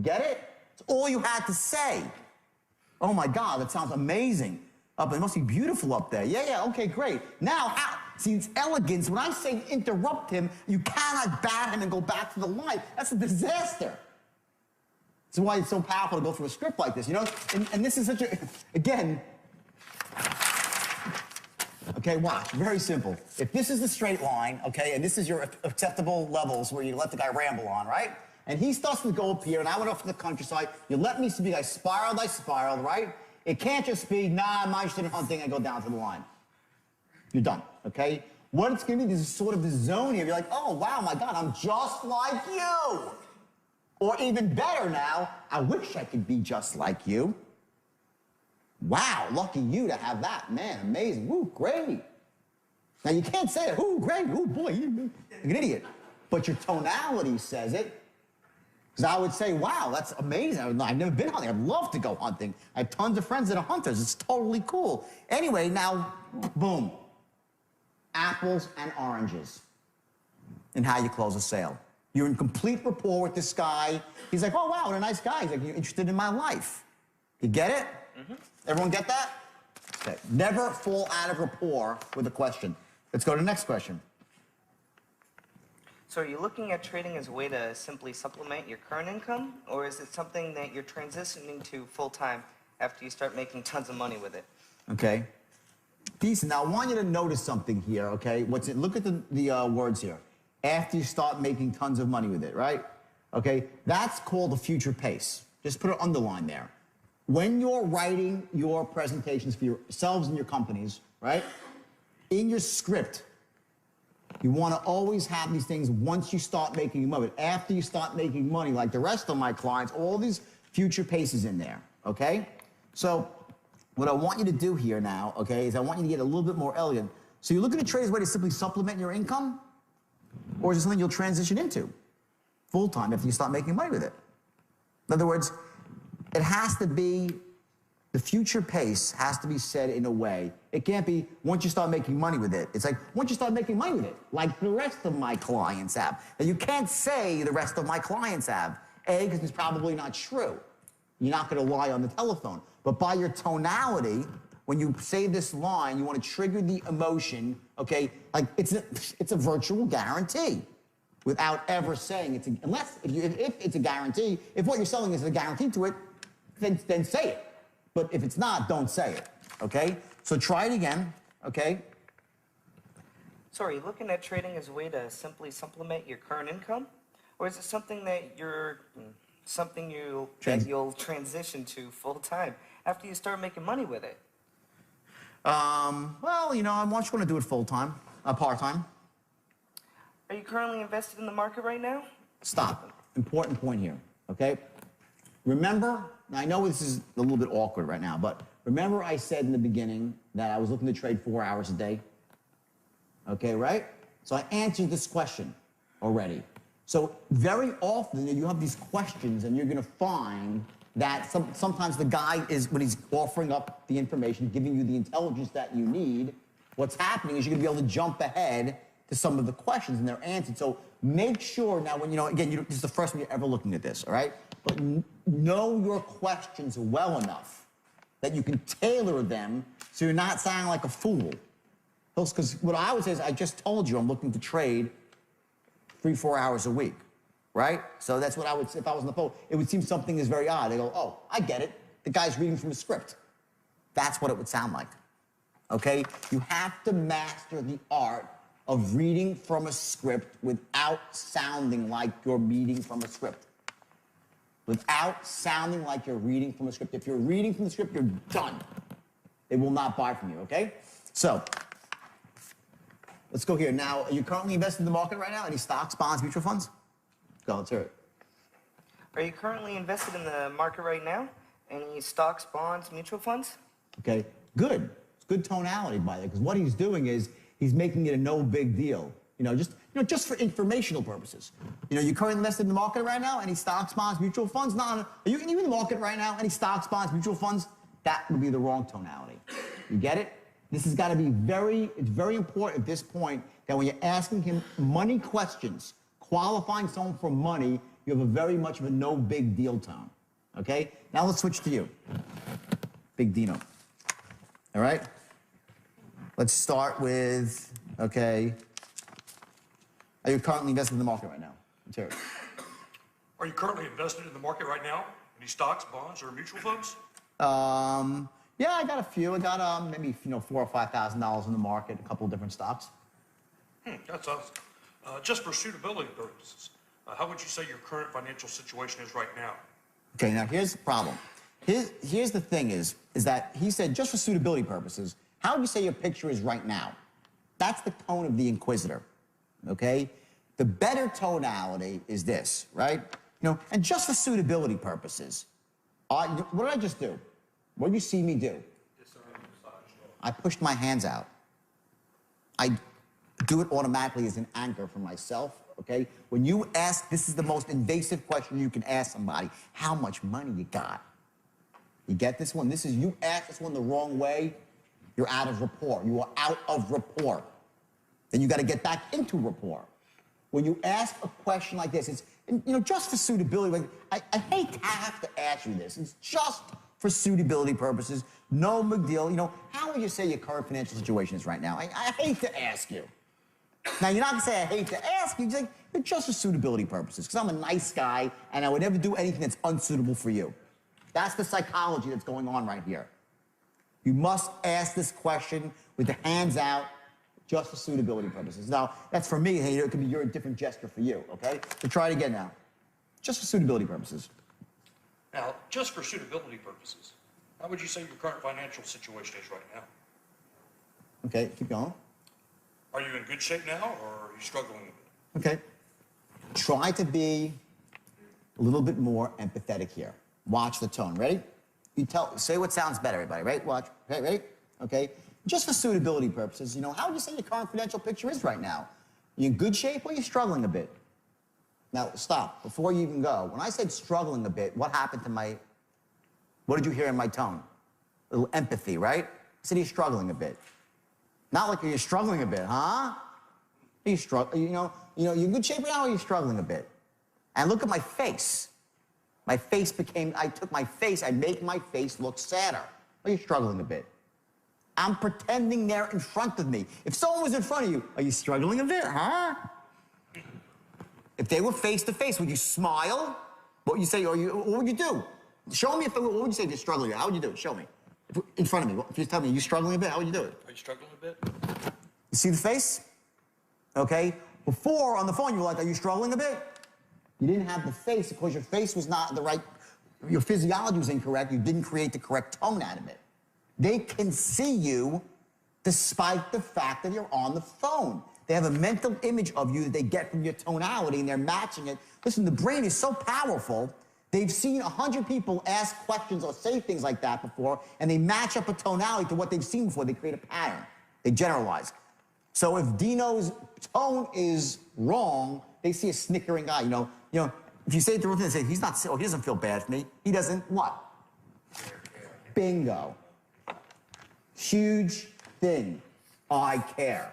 Get it? It's all you had to say. Oh my God, that sounds amazing. It must be beautiful up there. Yeah, okay, great. Now, see, it's elegance. When I say interrupt him, you cannot bat him and go back to the line. That's a disaster. That's why it's so powerful to go through a script like this, And this is such a, again, okay, watch, very simple. If this is the straight line, okay, and this is your acceptable levels where you let the guy ramble on, right? And he starts to go up here, and I went off to the countryside. You let me speak, I spiraled, right? It can't just be, nah, I'm not interested in hunting, I go down to the line. You're done, okay? What it's gonna be, this is sort of the zone here. You're like, oh, wow, my God, I'm just like you. Or even better now, I wish I could be just like you. Wow, lucky you to have that. Man, amazing. Woo, great. Now, you can't say it. Ooh, great. Ooh, boy, you're an idiot. But your tonality says it. Because I would say, wow, that's amazing. I've never been hunting. I'd love to go hunting. I have tons of friends that are hunters. It's totally cool. Anyway, now, boom. Apples and oranges in how you close a sale. You're in complete rapport with this guy. He's like, oh, wow, what a nice guy. He's like, you're interested in my life. You get it? Mm-hmm. Everyone get that? Okay. Never fall out of rapport with a question. Let's go to the next question. So are you looking at trading as a way to simply supplement your current income, or is it something that you're transitioning to full-time after you start making tons of money with it? Okay. Decent. Now, I want you to notice something here, okay? Look at the words here. After you start making tons of money with it, right? Okay, that's called a future pace. Just put an underline there. When you're writing your presentations for yourselves and your companies, right? In your script, you want to always have these things once you start making money. After you start making money, like the rest of my clients, all these future paces in there, okay? So what I want you to do here now, okay, is I want you to get a little bit more elegant. So you're looking at trade as a way to simply supplement your income? Or is it something you'll transition into full-time after you start making money with it? In other words, it has to be, the future pace has to be said in a way. It can't be once you start making money with it. It's like once you start making money with it, like the rest of my clients have. And you can't say the rest of my clients have. A, because it's probably not true. You're not going to lie on the telephone. But by your tonality, when you say this line, you want to trigger the emotion, okay? Like it's a virtual guarantee without ever saying it's if it's a guarantee, if what you're selling is a guarantee to it, then say it. But if it's not, don't say it, okay? So try it again, okay? So are you looking at trading as a way to simply supplement your current income? Or is it something that you'll transition to full-time after you start making money with it? Well, you know, I'm just going to do it full-time, part-time. Are you currently invested in the market right now? Stop. Important point here, okay? Remember, now I know this is a little bit awkward right now, but remember I said in the beginning that I was looking to trade 4 hours a day? Okay, right? So I answered this question already. So very often you have these questions and you're going to find that sometimes the guy is, when he's offering up the information, giving you the intelligence that you need, what's happening is you're going to be able to jump ahead to some of the questions and they're answered. So make sure now when, again, this is the first time you're ever looking at this, all right? But know your questions well enough that you can tailor them so you're not sounding like a fool. Because what I would say is, I just told you I'm looking to trade 3-4 hours a week, right? So that's what I would say if I was on the phone. It would seem something is very odd. They go, oh, I get it. The guy's reading from a script. That's what it would sound like, okay? You have to master the art of reading from a script without sounding like you're reading from a script. Without sounding like you're reading from a script. If you're reading from the script, you're done. They will not buy from you, okay? So, let's go here. Now, are you currently invested in the market right now? Any stocks, bonds, mutual funds? Go, let's hear it. Are you currently invested in the market right now? Any stocks, bonds, mutual funds? Okay, good. It's good tonality by that, because what he's doing is he's making it a no big deal. Just for informational purposes. You currently invested in the market right now? Any stocks, bonds, mutual funds? No. Are you in the market right now? Any stocks, bonds, mutual funds? That would be the wrong tonality. You get it? This has got to be it's very important at this point that when you're asking him money questions, qualifying someone for money, you have a very much of a no big deal tone. Okay? Now let's switch to you. Big Dino. All right? Let's start with, okay. Are you currently invested in the market right now? Let's hear it. Are you currently invested in the market right now? Any stocks, bonds, or mutual funds? Yeah, I got a few. I got maybe $4,000 or $5,000 in the market, a couple of different stocks. That's awesome. Just for suitability purposes, how would you say your current financial situation is right now? Okay, now here's the problem. Here's the thing is that he said just for suitability purposes, how would you say your picture is right now? That's the tone of the inquisitor, okay? The better tonality is this, right? And just for suitability purposes, what did I just do? What did you see me do? I pushed my hands out. I do it automatically as an anchor for myself, okay? When you ask, this is the most invasive question you can ask somebody, how much money you got? You get this one? You ask this one the wrong way, you're out of rapport. You are out of rapport. Then you got to get back into rapport. When you ask a question like this, it's, just for suitability, I hate to have to ask you this. It's just for suitability purposes. No big deal. You know, how would you say your current financial situation is right now? I hate to ask you. Now, you're not gonna say I hate to ask you, just like, just for suitability purposes, because I'm a nice guy and I would never do anything that's unsuitable for you. That's the psychology that's going on right here. You must ask this question with the hands out, just for suitability purposes. Now, that's for me, hey, it could be a different gesture for you, okay? So try it again now. Just for suitability purposes. Now, just for suitability purposes, how would you say your current financial situation is right now? Okay, keep going. Are you in good shape now, or are you struggling a bit? Okay. Try to be a little bit more empathetic here. Watch the tone. Ready? Say what sounds better, everybody. Right? Watch. Okay, ready? Okay. Just for suitability purposes, you know, how would you say your current financial picture is right now? You in good shape or are you struggling a bit? Now, stop. Before you even go, when I said struggling a bit, what happened to what did you hear in my tone? A little empathy, right? I said you're struggling a bit. Not like you're struggling a bit, huh? Are you struggling? You're in good shape now or are you struggling a bit? And look at my face. My face I took my face, I make my face look sadder. Are you struggling a bit? I'm pretending they're in front of me. If someone was in front of you, are you struggling a bit, huh? If they were face to face, would you smile? What would you say? What would you do? Show me what would you say if you're struggling? How would you do it? Show me. In front of me. If you tell me, are you struggling a bit? How would you do it? Are you struggling a bit? You see the face? Okay? Before, on the phone, you were like, are you struggling a bit? You didn't have the face because your face was not the right, your physiology was incorrect. You didn't create the correct tone out of it. They can see you despite the fact that you're on the phone. They have a mental image of you that they get from your tonality and they're matching it. Listen, the brain is so powerful. They've seen 100 people ask questions or say things like that before, and they match up a tonality to what they've seen before. They create a pattern. They generalize. So if Dino's tone is wrong, they see a snickering guy. You know, if you say it to him, they say, he doesn't feel bad for me. He doesn't what? Bingo. Huge thing. I care.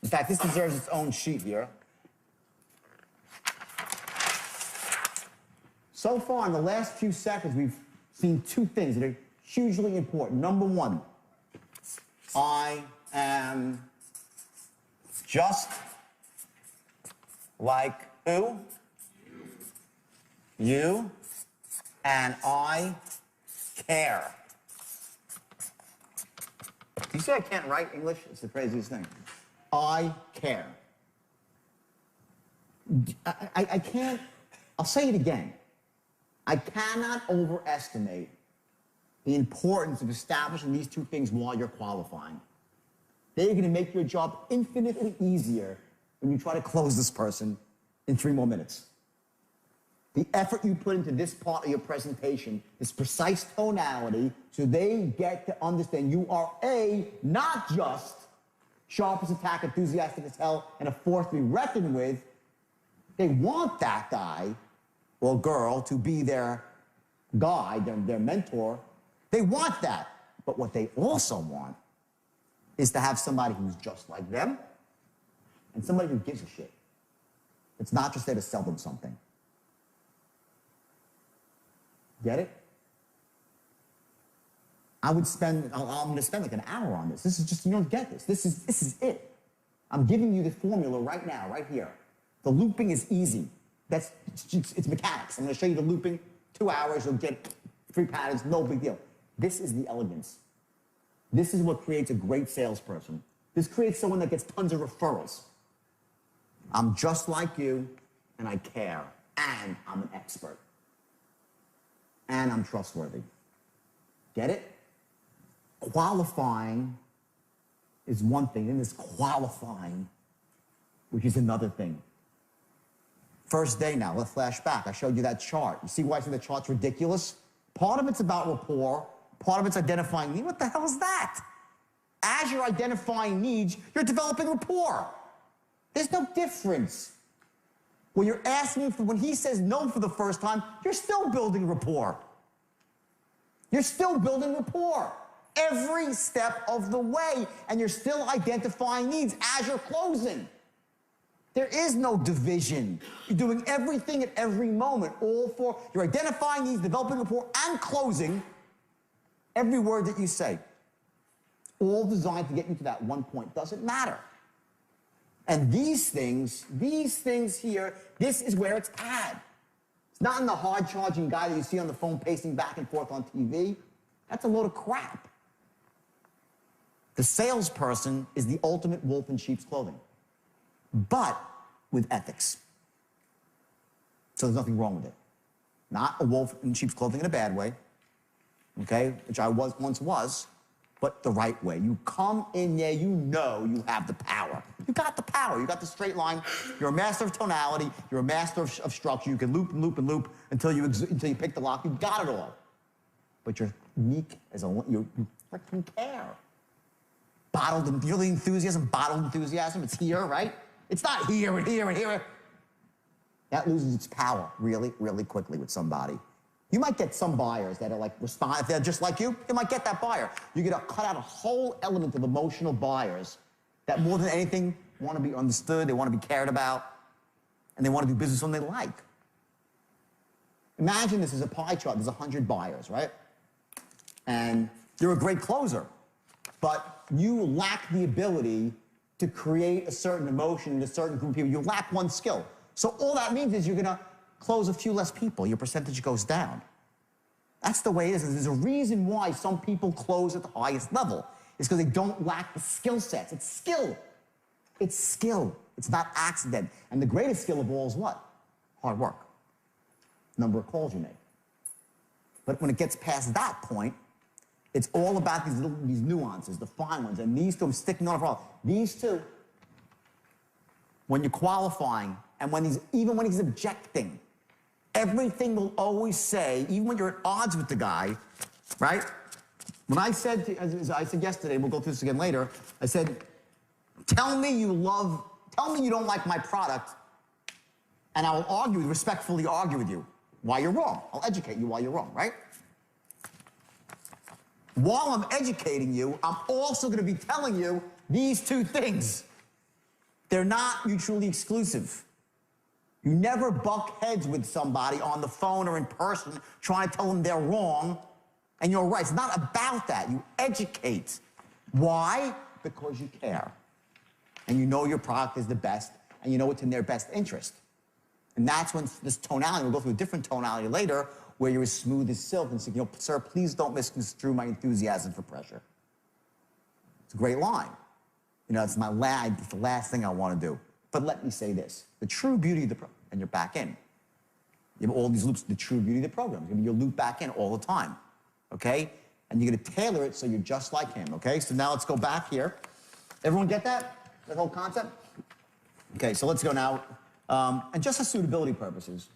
In fact, this deserves its own sheet here. So far, in the last few seconds, we've seen two things that are hugely important. Number one, I am just like who? You. And I care. Do you say I can't write English? It's the craziest thing. I care. I can't, I'll say it again. I cannot overestimate the importance of establishing these two things while you're qualifying. They're going to make your job infinitely easier when you try to close this person in 3 more minutes. The effort you put into this part of your presentation, this precise tonality, so they get to understand you are not just sharp as a tack, enthusiastic as hell, and a force to be reckoned with. They want that guy or girl to be their guide, their mentor. They want that. But what they also want is to have somebody who's just like them and somebody who gives a shit. It's not just there to sell them something. Get it? I'm going to spend like an hour on this. This is just, you don't get this. This is it. I'm giving you the formula right now, right here. The looping is easy. It's mechanics. I'm going to show you the looping, 2 hours, you'll get 3 patterns, no big deal. This is the elegance. This is what creates a great salesperson. This creates someone that gets tons of referrals. I'm just like you, and I care, and I'm an expert. And I'm trustworthy. Get it? Qualifying is one thing, and there's qualifying, which is another thing. First day now, let's flash back. I showed you that chart. You see why I say the chart's ridiculous? Part of it's about rapport, part of it's identifying needs. What the hell is that? As you're identifying needs, you're developing rapport. There's no difference. When you're asking for, when he says no for the first time, you're still building rapport. You're still building rapport every step of the way, and you're still identifying needs as you're closing. There is no division. You're doing everything at every moment, you're identifying needs, developing rapport, and closing every word that you say. All designed to get you to that one point. Doesn't matter. And these things here, this is where it's at. It's not in the hard-charging guy that you see on the phone pacing back and forth on TV. That's a load of crap. The salesperson is the ultimate wolf in sheep's clothing, but with ethics. So there's nothing wrong with it. Not a wolf in sheep's clothing in a bad way, okay, which I once was, but the right way. You come in there, you know you have the power. You got the power. You got the straight line. You're a master of tonality. You're a master of structure. You can loop and loop and loop until you pick the lock. You got it all. But you're unique as you freaking care. Bottled, really enthusiasm, bottled enthusiasm. It's here, right? It's not here and here and here. That loses its power really, really quickly with somebody. You might get some buyers that are like respond, if they're just like you might get that buyer. You're gonna cut out a whole element of emotional buyers that more than anything want to be understood, they want to be cared about, and they want to do business when they like. Imagine this is a pie chart, there's 100 buyers, right? And you're a great closer, but you lack the ability to create a certain emotion in a certain group of people. You lack one skill. So all that means is you're gonna close a few less people. Your percentage goes down. That's the way it is. There's a reason why some people close at the highest level. It's because they don't lack the skill sets. It's skill. It's skill. It's not accident. And the greatest skill of all is what? Hard work. Number of calls you make. But when it gets past that point, it's all about these nuances, the fine ones. And these two, I'm sticking on a problem. These two, when you're qualifying, and even when he's objecting, everything will always say, even when you're at odds with the guy, right? When I said, as I said yesterday, we'll go through this again later, I said, tell me you don't like my product, and I will respectfully argue with you why you're wrong. I'll educate you why you're wrong, right? While I'm educating you, I'm also going to be telling you these two things. They're not mutually exclusive. You never buck heads with somebody on the phone or in person trying to tell them they're wrong and you're right. It's not about that. You educate. Why? Because you care. And you know your product is the best and you know it's in their best interest. And that's when this tonality, we'll go through a different tonality later, where you're as smooth as silk and say, sir, please don't misconstrue my enthusiasm for pressure. It's a great line. It's the last thing I want to do. But let me say this. The true beauty of the program, and you're back in. You have all these loops, the true beauty of the program. You'll loop back in all the time, okay? And you're going to tailor it so you're just like him, okay? So now let's go back here. Everyone get that? That whole concept? Okay, so let's go now. And just for suitability purposes.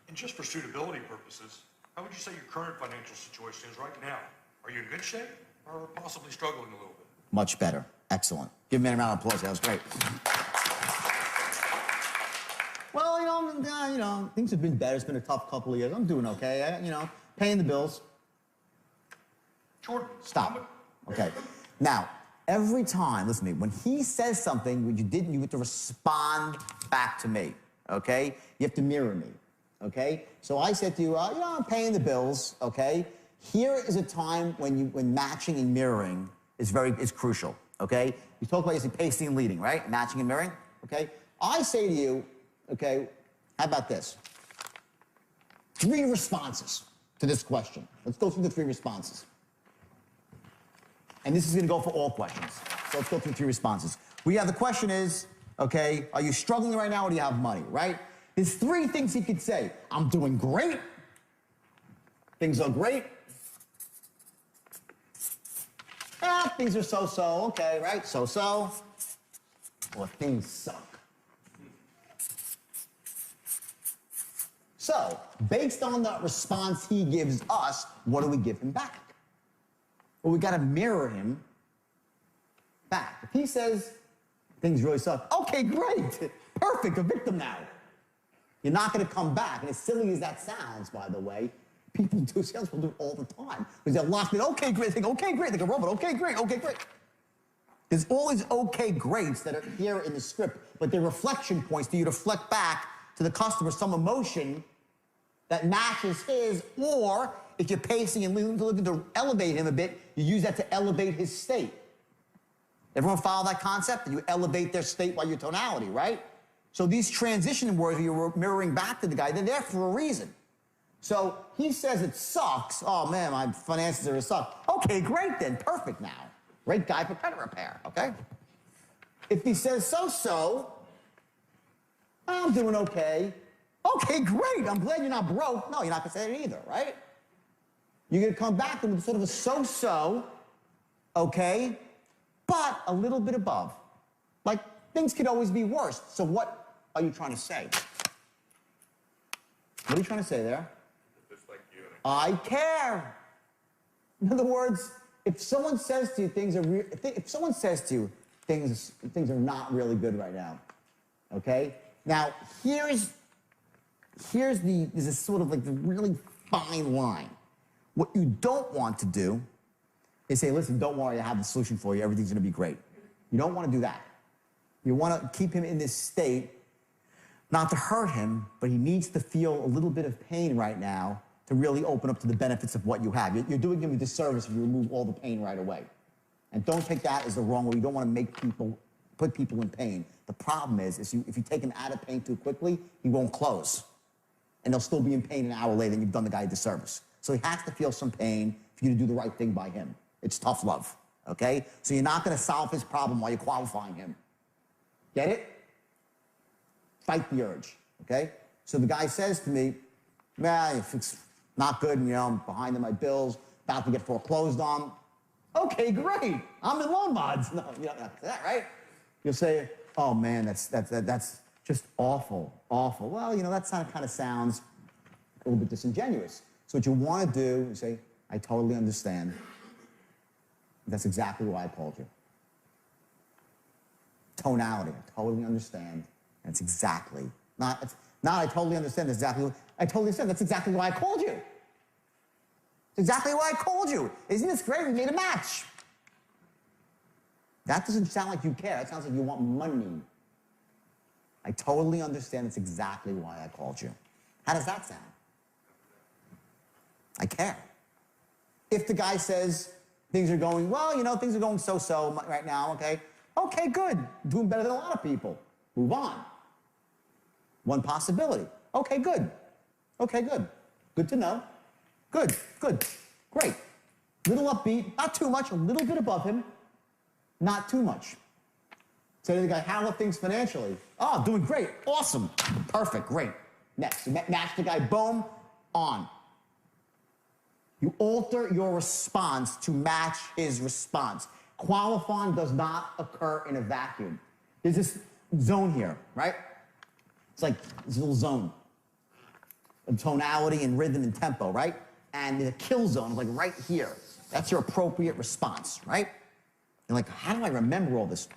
And just for suitability purposes, how would you say your current financial situation is right now? Are you in good shape or possibly struggling a little bit? Much better. Excellent. Give me a round of applause. That was great. Well, things have been better. It's been a tough couple of years. I'm doing okay. Paying the bills. Jordan, stop. Okay. Now, every time, listen to me, when he says something which you have to respond back to me, okay? You have to mirror me, okay? So I said to you, I'm paying the bills, okay? Here is a time when matching and mirroring is crucial, okay? You talk about pacing and leading, right? Matching and mirroring, okay? I say to you, okay, how about this? 3 responses to this question. Let's go through the 3 responses. And this is going to go for all questions. So let's go through 3 responses. The question is, okay, are you struggling right now or do you have money, right? There's 3 things he could say. I'm doing great. Things are great. Things are so-so, okay, right? So-so. Or things suck. So, based on that response he gives us, what do we give him back? Well, we got to mirror him back. If he says things really suck, okay, great, perfect, a victim now. You're not going to come back. And as silly as that sounds, by the way, salespeople do it all the time. Because they're locked in, okay, great, they think, okay, great, like a robot, okay, great, okay, great. There's all these okay, greats that are here in the script, but they're reflection points for you to reflect back to the customer some emotion that matches his, or if you're pacing and looking to elevate him a bit, you use that to elevate his state. Everyone follow that concept? You elevate their state by your tonality, right? So these transition words you're mirroring back to the guy, they're there for a reason. So he says it sucks. Oh man, my finances are a suck. Okay, great then, perfect now. Great guy for credit repair, okay? If he says so-so, I'm doing okay. Okay, great, I'm glad you're not broke. No, you're not gonna say it either, right? You're gonna come back with sort of a so-so, okay, but a little bit above. Like, things could always be worse. So what are you trying to say? What are you trying to say there? Just like you. I care. In other words, if someone says to you if someone says to you things are not really good right now, okay? Now, there's this sort of like the really fine line. What you don't want to do is say, listen, don't worry, I have the solution for you, everything's gonna be great. You don't wanna do that. You wanna keep him in this state, not to hurt him, but he needs to feel a little bit of pain right now to really open up to the benefits of what you have. You're doing him a disservice if you remove all the pain right away. And don't take that as the wrong way. You don't want to put people in pain. The problem is if you take him out of pain too quickly, he won't close. And they'll still be in pain an hour later and you've done the guy a disservice. So he has to feel some pain for you to do the right thing by him. It's tough love, okay? So you're not gonna solve his problem while you're qualifying him. Get it? Fight the urge, okay? So the guy says to me, man, if it's not good, you know, I'm behind on my bills, about to get foreclosed on. Okay, great, I'm in loan mods. No, you don't have to say that, right? You'll say, oh man, that's just awful, awful. Well, you know, that kind of sounds a little bit disingenuous. So what you want to do is say, I totally understand. That's exactly why I called you. Tonality, I totally understand. That's exactly, not I totally understand, that's exactly, I totally understand, that's exactly why I called you. It's exactly why I called you. Isn't this great? We made a match. That doesn't sound like you care. That sounds like you want money. I totally understand, that's exactly why I called you. How does that sound? I care. If the guy says things are going, well, you know, things are going so-so right now, okay? Okay, good. Doing better than a lot of people. Move on. One possibility. Okay, good. Okay, good. Good to know. Good, good, great. Little upbeat, not too much, a little bit above him, not too much. Say to the guy, how are things financially? Oh, doing great, awesome, perfect, great. Next, you match the guy, boom, on. You alter your response to match his response. Qualifying does not occur in a vacuum. There's this zone here, right? It's like this little zone of tonality and rhythm and tempo, right? And the kill zone is like right here. That's your appropriate response, right? You're like, how do I remember all this?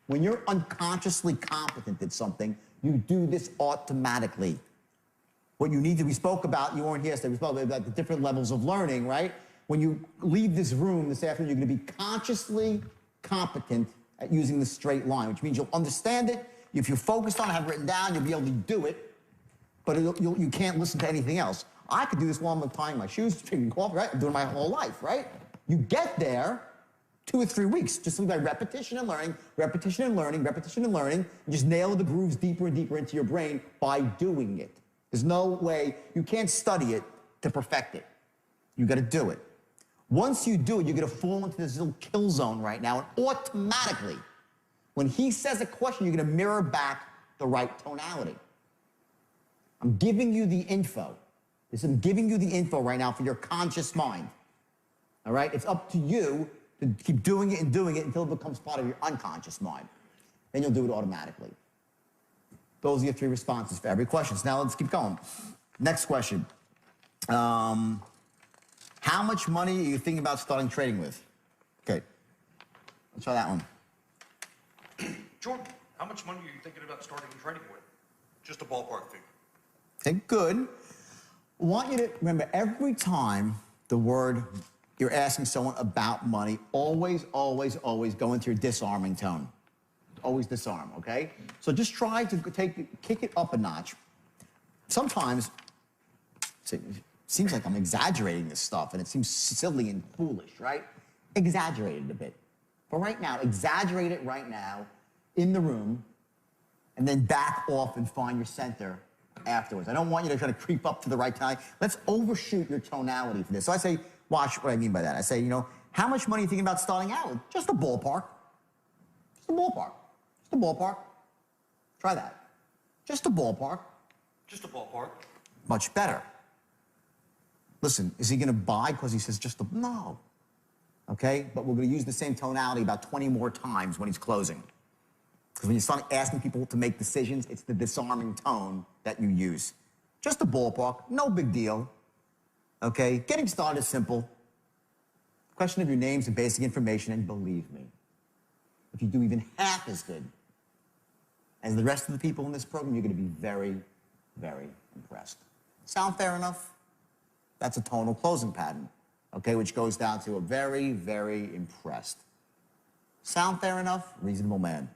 When you're unconsciously competent at something, you do this automatically. What you need to, we spoke about, you weren't here, so we spoke about the different levels of learning, right? When you leave this room this afternoon, you're gonna be consciously competent at using the straight line, which means you'll understand it. If you're focused on it, have it written down, you'll be able to do it, but you can't listen to anything else. I could do this while I'm tying my shoes, drinking coffee, right? I'm doing my whole life, right? You get there 2 or 3 weeks, just simply by repetition and learning, repetition and learning, repetition and learning. You just nail the grooves deeper and deeper into your brain by doing it. There's no way, you can't study it to perfect it. You gotta do it. Once you do it, you're gonna fall into this little kill zone right now, and automatically, when he says a question, you're gonna mirror back the right tonality. I'm giving you the info. I'm giving you the info right now for your conscious mind. All right? It's up to you to keep doing it until it becomes part of your unconscious mind. Then you'll do it automatically. Those are your 3 responses for every question. So now let's keep going. Next question. How much money are you thinking about starting trading with? Okay. Let's try that one. Jordan, how much money are you thinking about starting trading with? Just a ballpark figure. Okay, good. I want you to remember every time the word you're asking someone about money, always, always, always go into your disarming tone. Always disarm, okay? So just try to kick it up a notch. Sometimes, it seems like I'm exaggerating this stuff, and it seems silly and foolish, right? Exaggerate it a bit. But right now, exaggerate it right now in the room, and then back off and find your center afterwards. I don't want you to try to creep up to the right tone. Let's overshoot your tonality for this. So I say, watch what I mean by that. I say, how much money are you thinking about starting out with? Just a ballpark. Just a ballpark. Just a ballpark. Try that. Just a ballpark. Just a ballpark. Much better. Listen, is he going to buy because he says just a... No. Okay? But we're going to use the same tonality about 20 more times when he's closing. Because when you start asking people to make decisions, it's the disarming tone that you use. Just a ballpark. No big deal. Okay? Getting started is simple. Question of your names and basic information, and believe me, if you do even half as good as the rest of the people in this program, you're going to be very, very impressed. Sound fair enough? That's a tonal closing pattern, okay, which goes down to a very, very impressed. Sound fair enough? Reasonable man.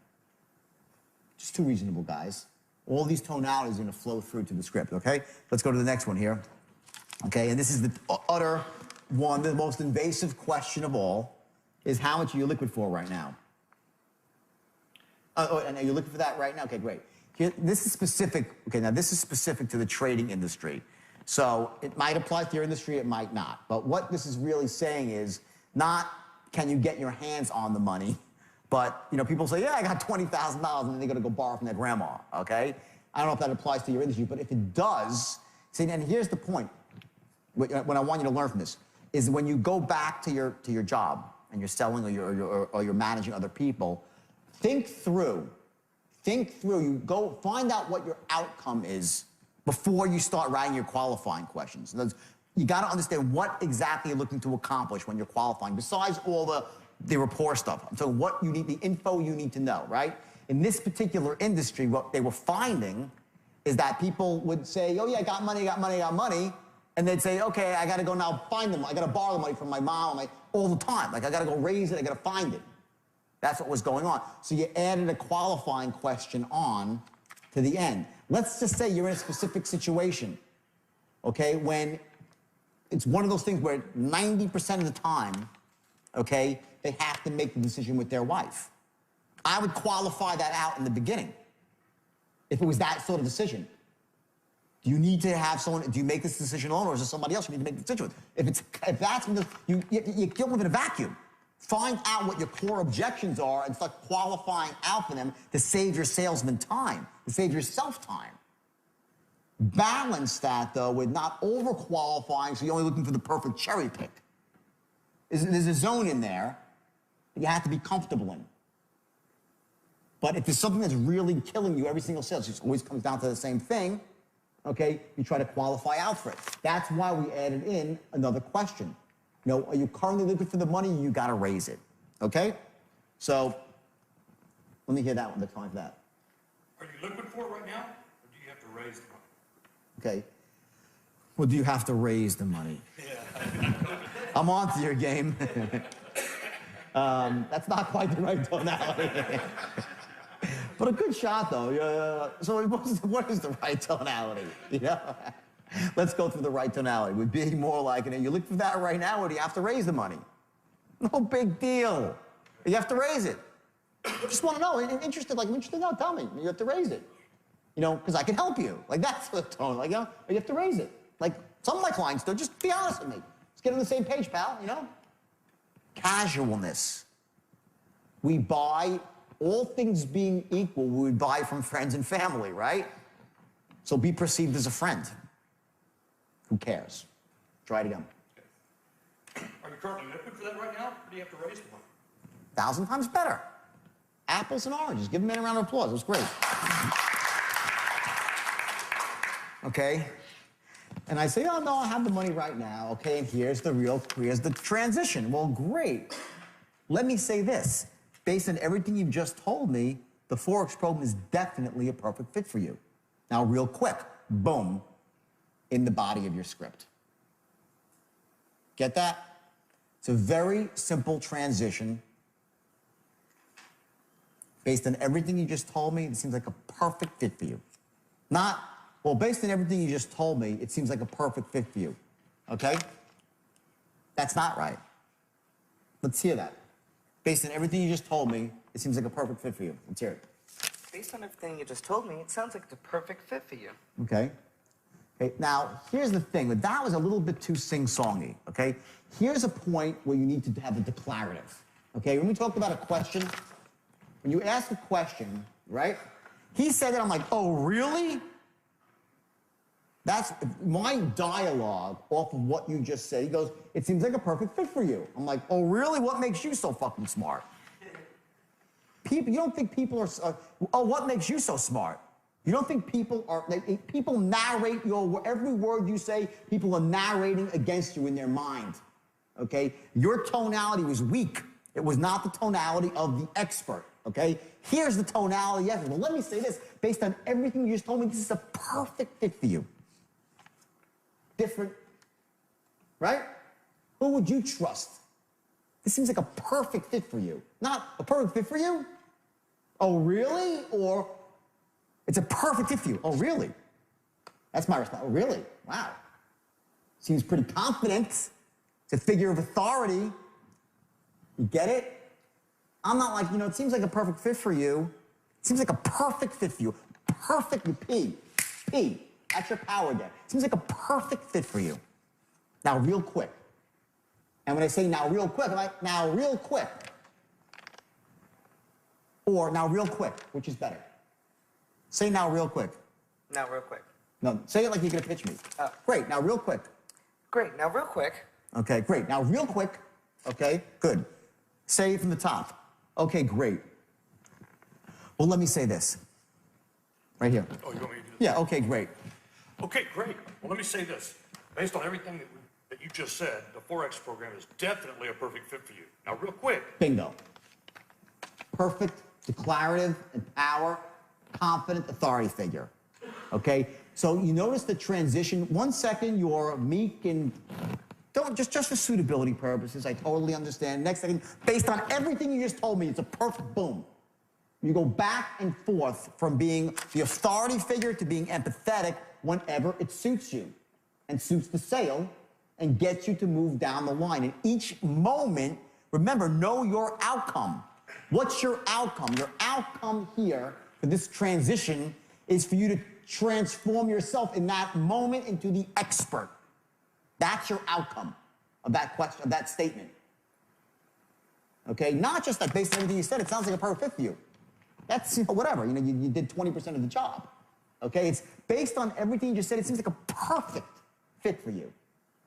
Just two reasonable guys. All these tonalities are going to flow through to the script, okay? Let's go to the next one here. Okay, and this is the utter one, the most invasive question of all, is how much are you liquid for right now? And are you looking for that right now? Okay, great. Here, this is specific. Okay, now this is specific to the trading industry. So it might apply to your industry, it might not. But what this is really saying is not can you get your hands on the money, but people say, yeah, I got $20,000 and then they're gonna go borrow from their grandma, okay? I don't know if that applies to your industry, but if it does, see, and here's the point, what I want you to learn from this, is when you go back to your job and you're selling or you're managing other people, think through, you go find out what your outcome is before you start writing your qualifying questions. You got to understand what exactly you're looking to accomplish when you're qualifying, besides all the rapport stuff. So what you need, the info you need to know, right? In this particular industry, what they were finding is that people would say, oh yeah, I got money, and they'd say, okay, I got to go now find them. I got to borrow the money from my mom all the time. Like, I got to go raise it, I got to find it. That's what was going on. So you added a qualifying question on to the end. Let's just say you're in a specific situation, okay, when it's one of those things where 90% of the time, okay, they have to make the decision with their wife. I would qualify that out in the beginning if it was that sort of decision. Do you need to have someone, do you make this decision alone, or is there somebody else you need to make the decision with? If that's, you don't live in a vacuum. Find out what your core objections are and start qualifying out for them to save your salesman time, to save yourself time. Balance that, though, with not over-qualifying, so you're only looking for the perfect cherry pick. There's a zone in there that you have to be comfortable in. But if there's something that's really killing you every single sale, it always comes down to the same thing, okay, you try to qualify out for it. That's why we added in another question. Are you currently liquid for the money? You got to raise it, okay? So let me hear that one, the time for that. Are you liquid for it right now, or do you have to raise the money? Okay. Well, do you have to raise the money? Yeah. I'm on to your game. That's not quite the right tonality. But a good shot, though. So what is the right tonality? Let's go through the right tonality. Would be more like, you look for that right now, or do you have to raise the money? No big deal. You have to raise it. Just want to know. I'm interested. No, tell me. You have to raise it. Because I can help you. That's the tone. You have to raise it. Some of my clients do. Just be honest with me. Let's get on the same page, pal. Casualness. We buy, all things being equal, we would buy from friends and family, right? So be perceived as a friend. Who cares? Try it again. Are you currently liquid for that right now, or do you have to raise the money? 1,000 times better. Apples and oranges. Give them a round of applause. It was great. Okay? And I say, oh, no, I have the money right now. Okay, and here's the transition. Well, great. Let me say this. Based on everything you've just told me, the Forex program is definitely a perfect fit for you. Now, real quick, boom, in the body of your script. Get that? It's a very simple transition. Based on everything you just told me, it seems like a perfect fit for you. Not, well, based on everything you just told me, it seems like a perfect fit for you. Okay? That's not right. Let's hear that. Based on everything you just told me, it seems like a perfect fit for you. Let's hear it. Based on everything you just told me, it sounds like the perfect fit for you. Okay? Okay, now, here's the thing. That was a little bit too sing-songy, okay? Here's a point where you need to have a declarative, okay? When we talked about a question, when you ask a question, right? He said it, I'm like, oh, really? That's my dialogue off of what you just said. He goes, it seems like a perfect fit for you. I'm like, oh, really? What makes you so fucking smart? People, you don't think people are, oh, what makes you so smart? You don't think people are, people narrate every word you say, people are narrating against you in their mind, okay? Your tonality was weak. It was not the tonality of the expert, okay? Here's the tonality of it. Well, let me say this. Based on everything you just told me, this is a perfect fit for you. Different, right? Who would you trust? This seems like a perfect fit for you. Not a perfect fit for you? Oh, really? Or it's a perfect fit for you. Oh, really? That's my response. Oh, really? Wow. Seems pretty confident. It's a figure of authority. You get it? I'm not like, it seems like a perfect fit for you. It seems like a perfect fit for you. Perfect with P. P. That's your power there. Seems like a perfect fit for you. Now, real quick. And when I say now real quick, I'm like, now real quick. Or now real quick, which is better? Say now real quick. Now real quick. No, say it like you're going to pitch me. Great, now real quick. Great, now real quick. Okay, great. Now real quick. Okay, good. Say it from the top. Okay, great. Well, let me say this. Right here. Oh, you want me to do this? Yeah, okay, great. Okay, great. Well, let me say this. Based on everything that you just said, the Forex program is definitely a perfect fit for you. Now, real quick. Bingo. Perfect, declarative, and power, confident authority figure. Okay? So you notice the transition. 1 second, you're meek and don't just for suitability purposes. I totally understand. Next second, based on everything you just told me, it's a perfect boom. You go back and forth from being the authority figure to being empathetic whenever it suits you and suits the sale and gets you to move down the line. And each moment, remember, know your outcome. What's your outcome? Your outcome here for this transition is for you to transform yourself in that moment into the expert. That's your outcome of that question, of that statement. Okay? Not just that based on everything you said, it sounds like a perfect fit for you. That's, whatever. You did 20% of the job. Okay? It's based on everything you just said, it seems like a perfect fit for you.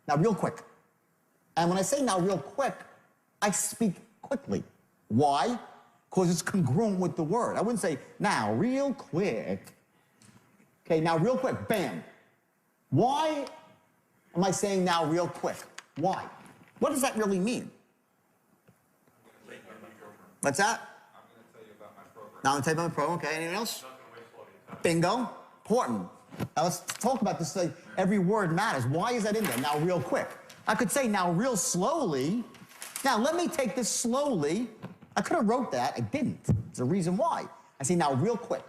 Now, real quick. And when I say now real quick, I speak quickly. Why? Because it's congruent with the word. I wouldn't say now real quick. Okay, now real quick, bam. Why am I saying now real quick? Why? What does that really mean? What's that? I'm going to tell you about my program. Now I'm going to tell you about my program. Okay, anything else? Bingo. Important. Now let's talk about this. Every word matters. Why is that in there? Now real quick. I could say now real slowly. Now let me take this slowly. I could have wrote that. I didn't. There's a reason why. I say now real quick.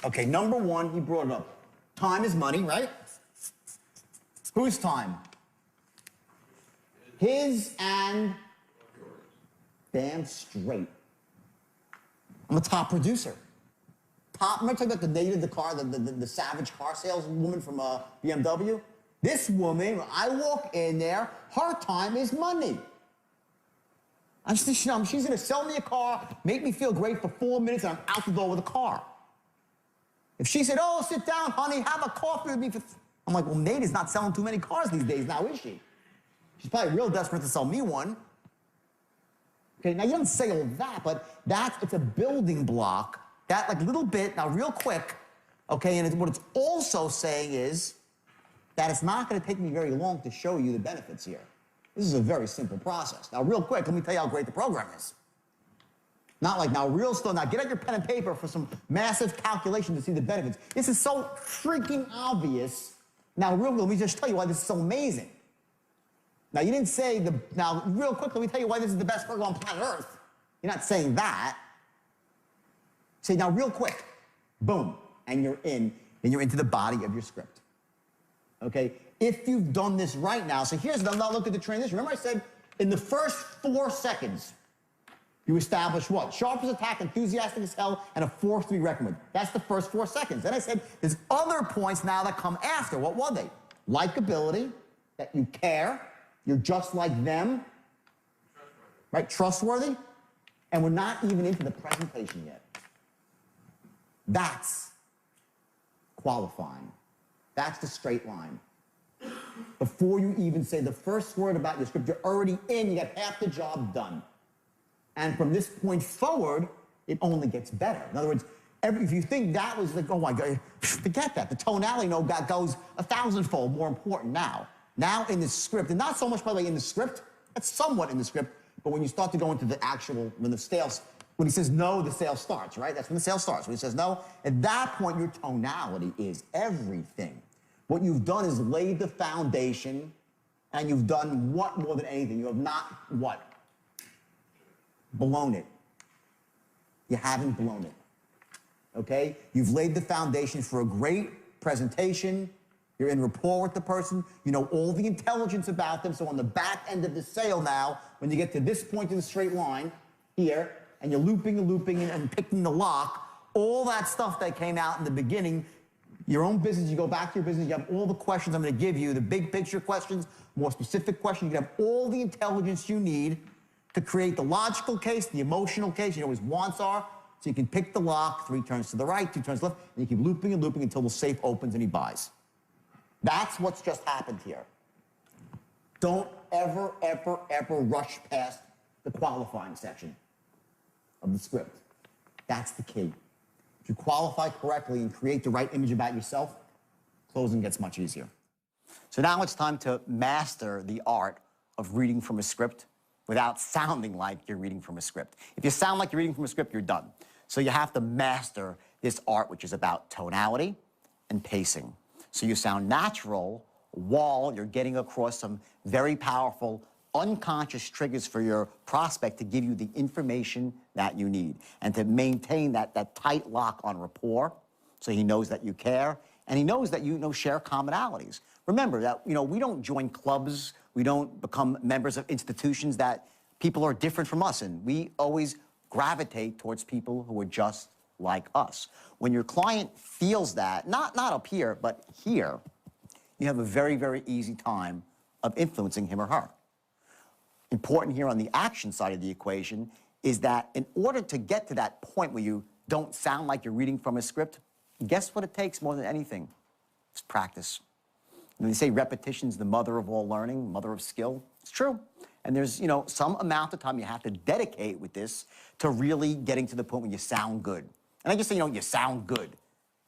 Okay, number one, he brought it up. Time is money, right? Whose time? His and damn straight. I'm a top producer. I'm going to talk about the native, the savage car saleswoman from BMW. This woman, when I walk in there, her time is money. She's going to sell me a car, make me feel great for 4 minutes, and I'm out the door with a car. If she said, oh, sit down, honey, have a coffee with me. I'm like, well, Nate is not selling too many cars these days now, is she? She's probably real desperate to sell me one. Okay, now you don't say all that, but it's a building block. That like little bit, now real quick, okay, and what it's also saying is that it's not going to take me very long to show you the benefits here. This is a very simple process. Now real quick, let me tell you how great the program is. Not like now real slow. Now get out your pen and paper for some massive calculation to see the benefits. This is so freaking obvious Now, real quick, let me just tell you why this is so amazing. Now, you didn't say now, real quick, let me tell you why this is the best burger on planet Earth. You're not saying that. Say, now, real quick, boom, and you're into the body of your script. Okay? If you've done this right now, so here's, now look at the transition. Remember I said, in the first 4 seconds, you establish what? Sharp as attack, enthusiastic as hell, and a 4-3 recommend. That's the first 4 seconds. Then I said, there's other points now that come after. What were they? Likability, that you care, you're just like them, right? Trustworthy, and we're not even into the presentation yet. That's qualifying. That's the straight line. Before you even say the first word about your script, you're already in, you got half the job done. And from this point forward, it only gets better. In other words, if you think that was like, oh my God, forget that. The tonality goes 1,000-fold more important now. Now in the script, and not so much, by the way, in the script, that's somewhat in the script, but when you start to go into the actual, when he says no, the sale starts, right? That's when the sale starts. When he says no, at that point, your tonality is everything. What you've done is laid the foundation, and you've done what more than anything? You have not what? Blown it. You haven't blown it. Okay? You've laid the foundation for a great presentation. You're in rapport with the person. You know all the intelligence about them. So on the back end of the sale now, when you get to this point in the straight line here, and you're looping and picking the lock, all that stuff that came out in the beginning, your own business, you go back to your business, you have all the questions I'm going to give you, the big picture questions, more specific questions. You have all the intelligence you need to create the logical case, the emotional case, you know what his wants are, so you can pick the lock, 3 turns to the right, 2 turns left, and you keep looping and looping until the safe opens and he buys. That's what's just happened here. Don't ever, ever, ever rush past the qualifying section of the script. That's the key. If you qualify correctly and create the right image about yourself, closing gets much easier. So now it's time to master the art of reading from a script without sounding like you're reading from a script. If you sound like you're reading from a script, you're done. So you have to master this art, which is about tonality and pacing. So you sound natural while you're getting across some very powerful unconscious triggers for your prospect to give you the information that you need and to maintain that tight lock on rapport so he knows that you care and he knows that you share commonalities. Remember that we don't join clubs, we don't become members of institutions that people are different from us in. We always gravitate towards people who are just like us. When your client feels that, not up here, but here, you have a very, very easy time of influencing him or her. Important here on the action side of the equation is that in order to get to that point where you don't sound like you're reading from a script, guess what it takes more than anything? It's practice. And they say repetition's the mother of all learning, mother of skill. It's true. And there's, some amount of time you have to dedicate with this to really getting to the point where you sound good. And I just say, you sound good.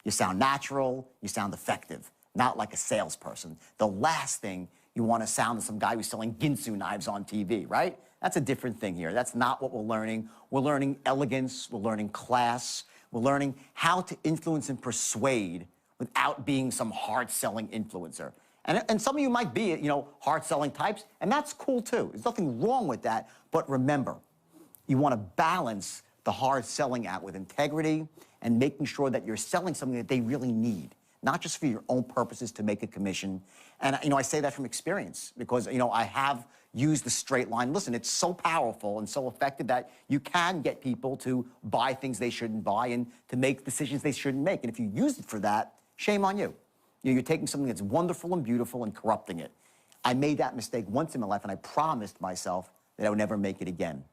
You sound natural, you sound effective, not like a salesperson. The last thing you want to sound as some guy who's selling Ginsu knives on TV, right? That's a different thing here. That's not what we're learning. We're learning elegance, we're learning class, we're learning how to influence and persuade without being some hard-selling influencer. And some of you might be, hard-selling types, and that's cool too. There's nothing wrong with that, but remember, you want to balance the hard selling out with integrity and making sure that you're selling something that they really need, not just for your own purposes to make a commission. And, I say that from experience because, I have used the straight line. Listen, it's so powerful and so effective that you can get people to buy things they shouldn't buy and to make decisions they shouldn't make. And if you use it for that, shame on you. You're taking something that's wonderful and beautiful and corrupting it. I made that mistake once in my life, and I promised myself that I would never make it again.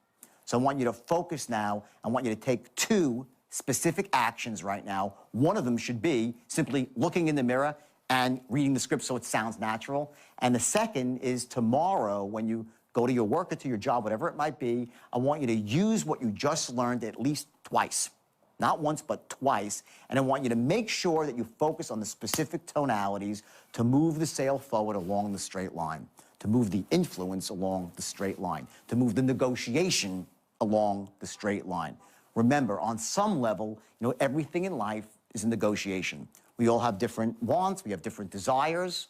So I want you to focus now. I want you to take 2 specific actions right now. One of them should be simply looking in the mirror and reading the script so it sounds natural. And the second is tomorrow when you go to your work or to your job, whatever it might be, I want you to use what you just learned at least twice. Not once, but twice. And I want you to make sure that you focus on the specific tonalities to move the sale forward along the straight line, to move the influence along the straight line, to move the negotiation along the straight line. Remember, on some level, everything in life is a negotiation. We all have different wants, we have different desires,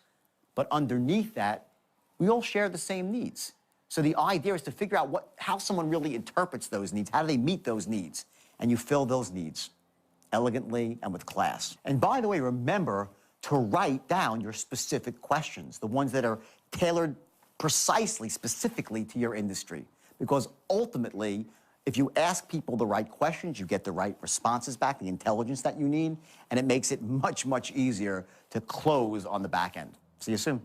but underneath that, we all share the same needs. So the idea is to figure out how someone really interprets those needs, how do they meet those needs, and you fill those needs elegantly and with class. And by the way, remember to write down your specific questions, the ones that are tailored precisely, specifically to your industry. Because ultimately, if you ask people the right questions, you get the right responses back, the intelligence that you need, and it makes it much, much easier to close on the back end. See you soon.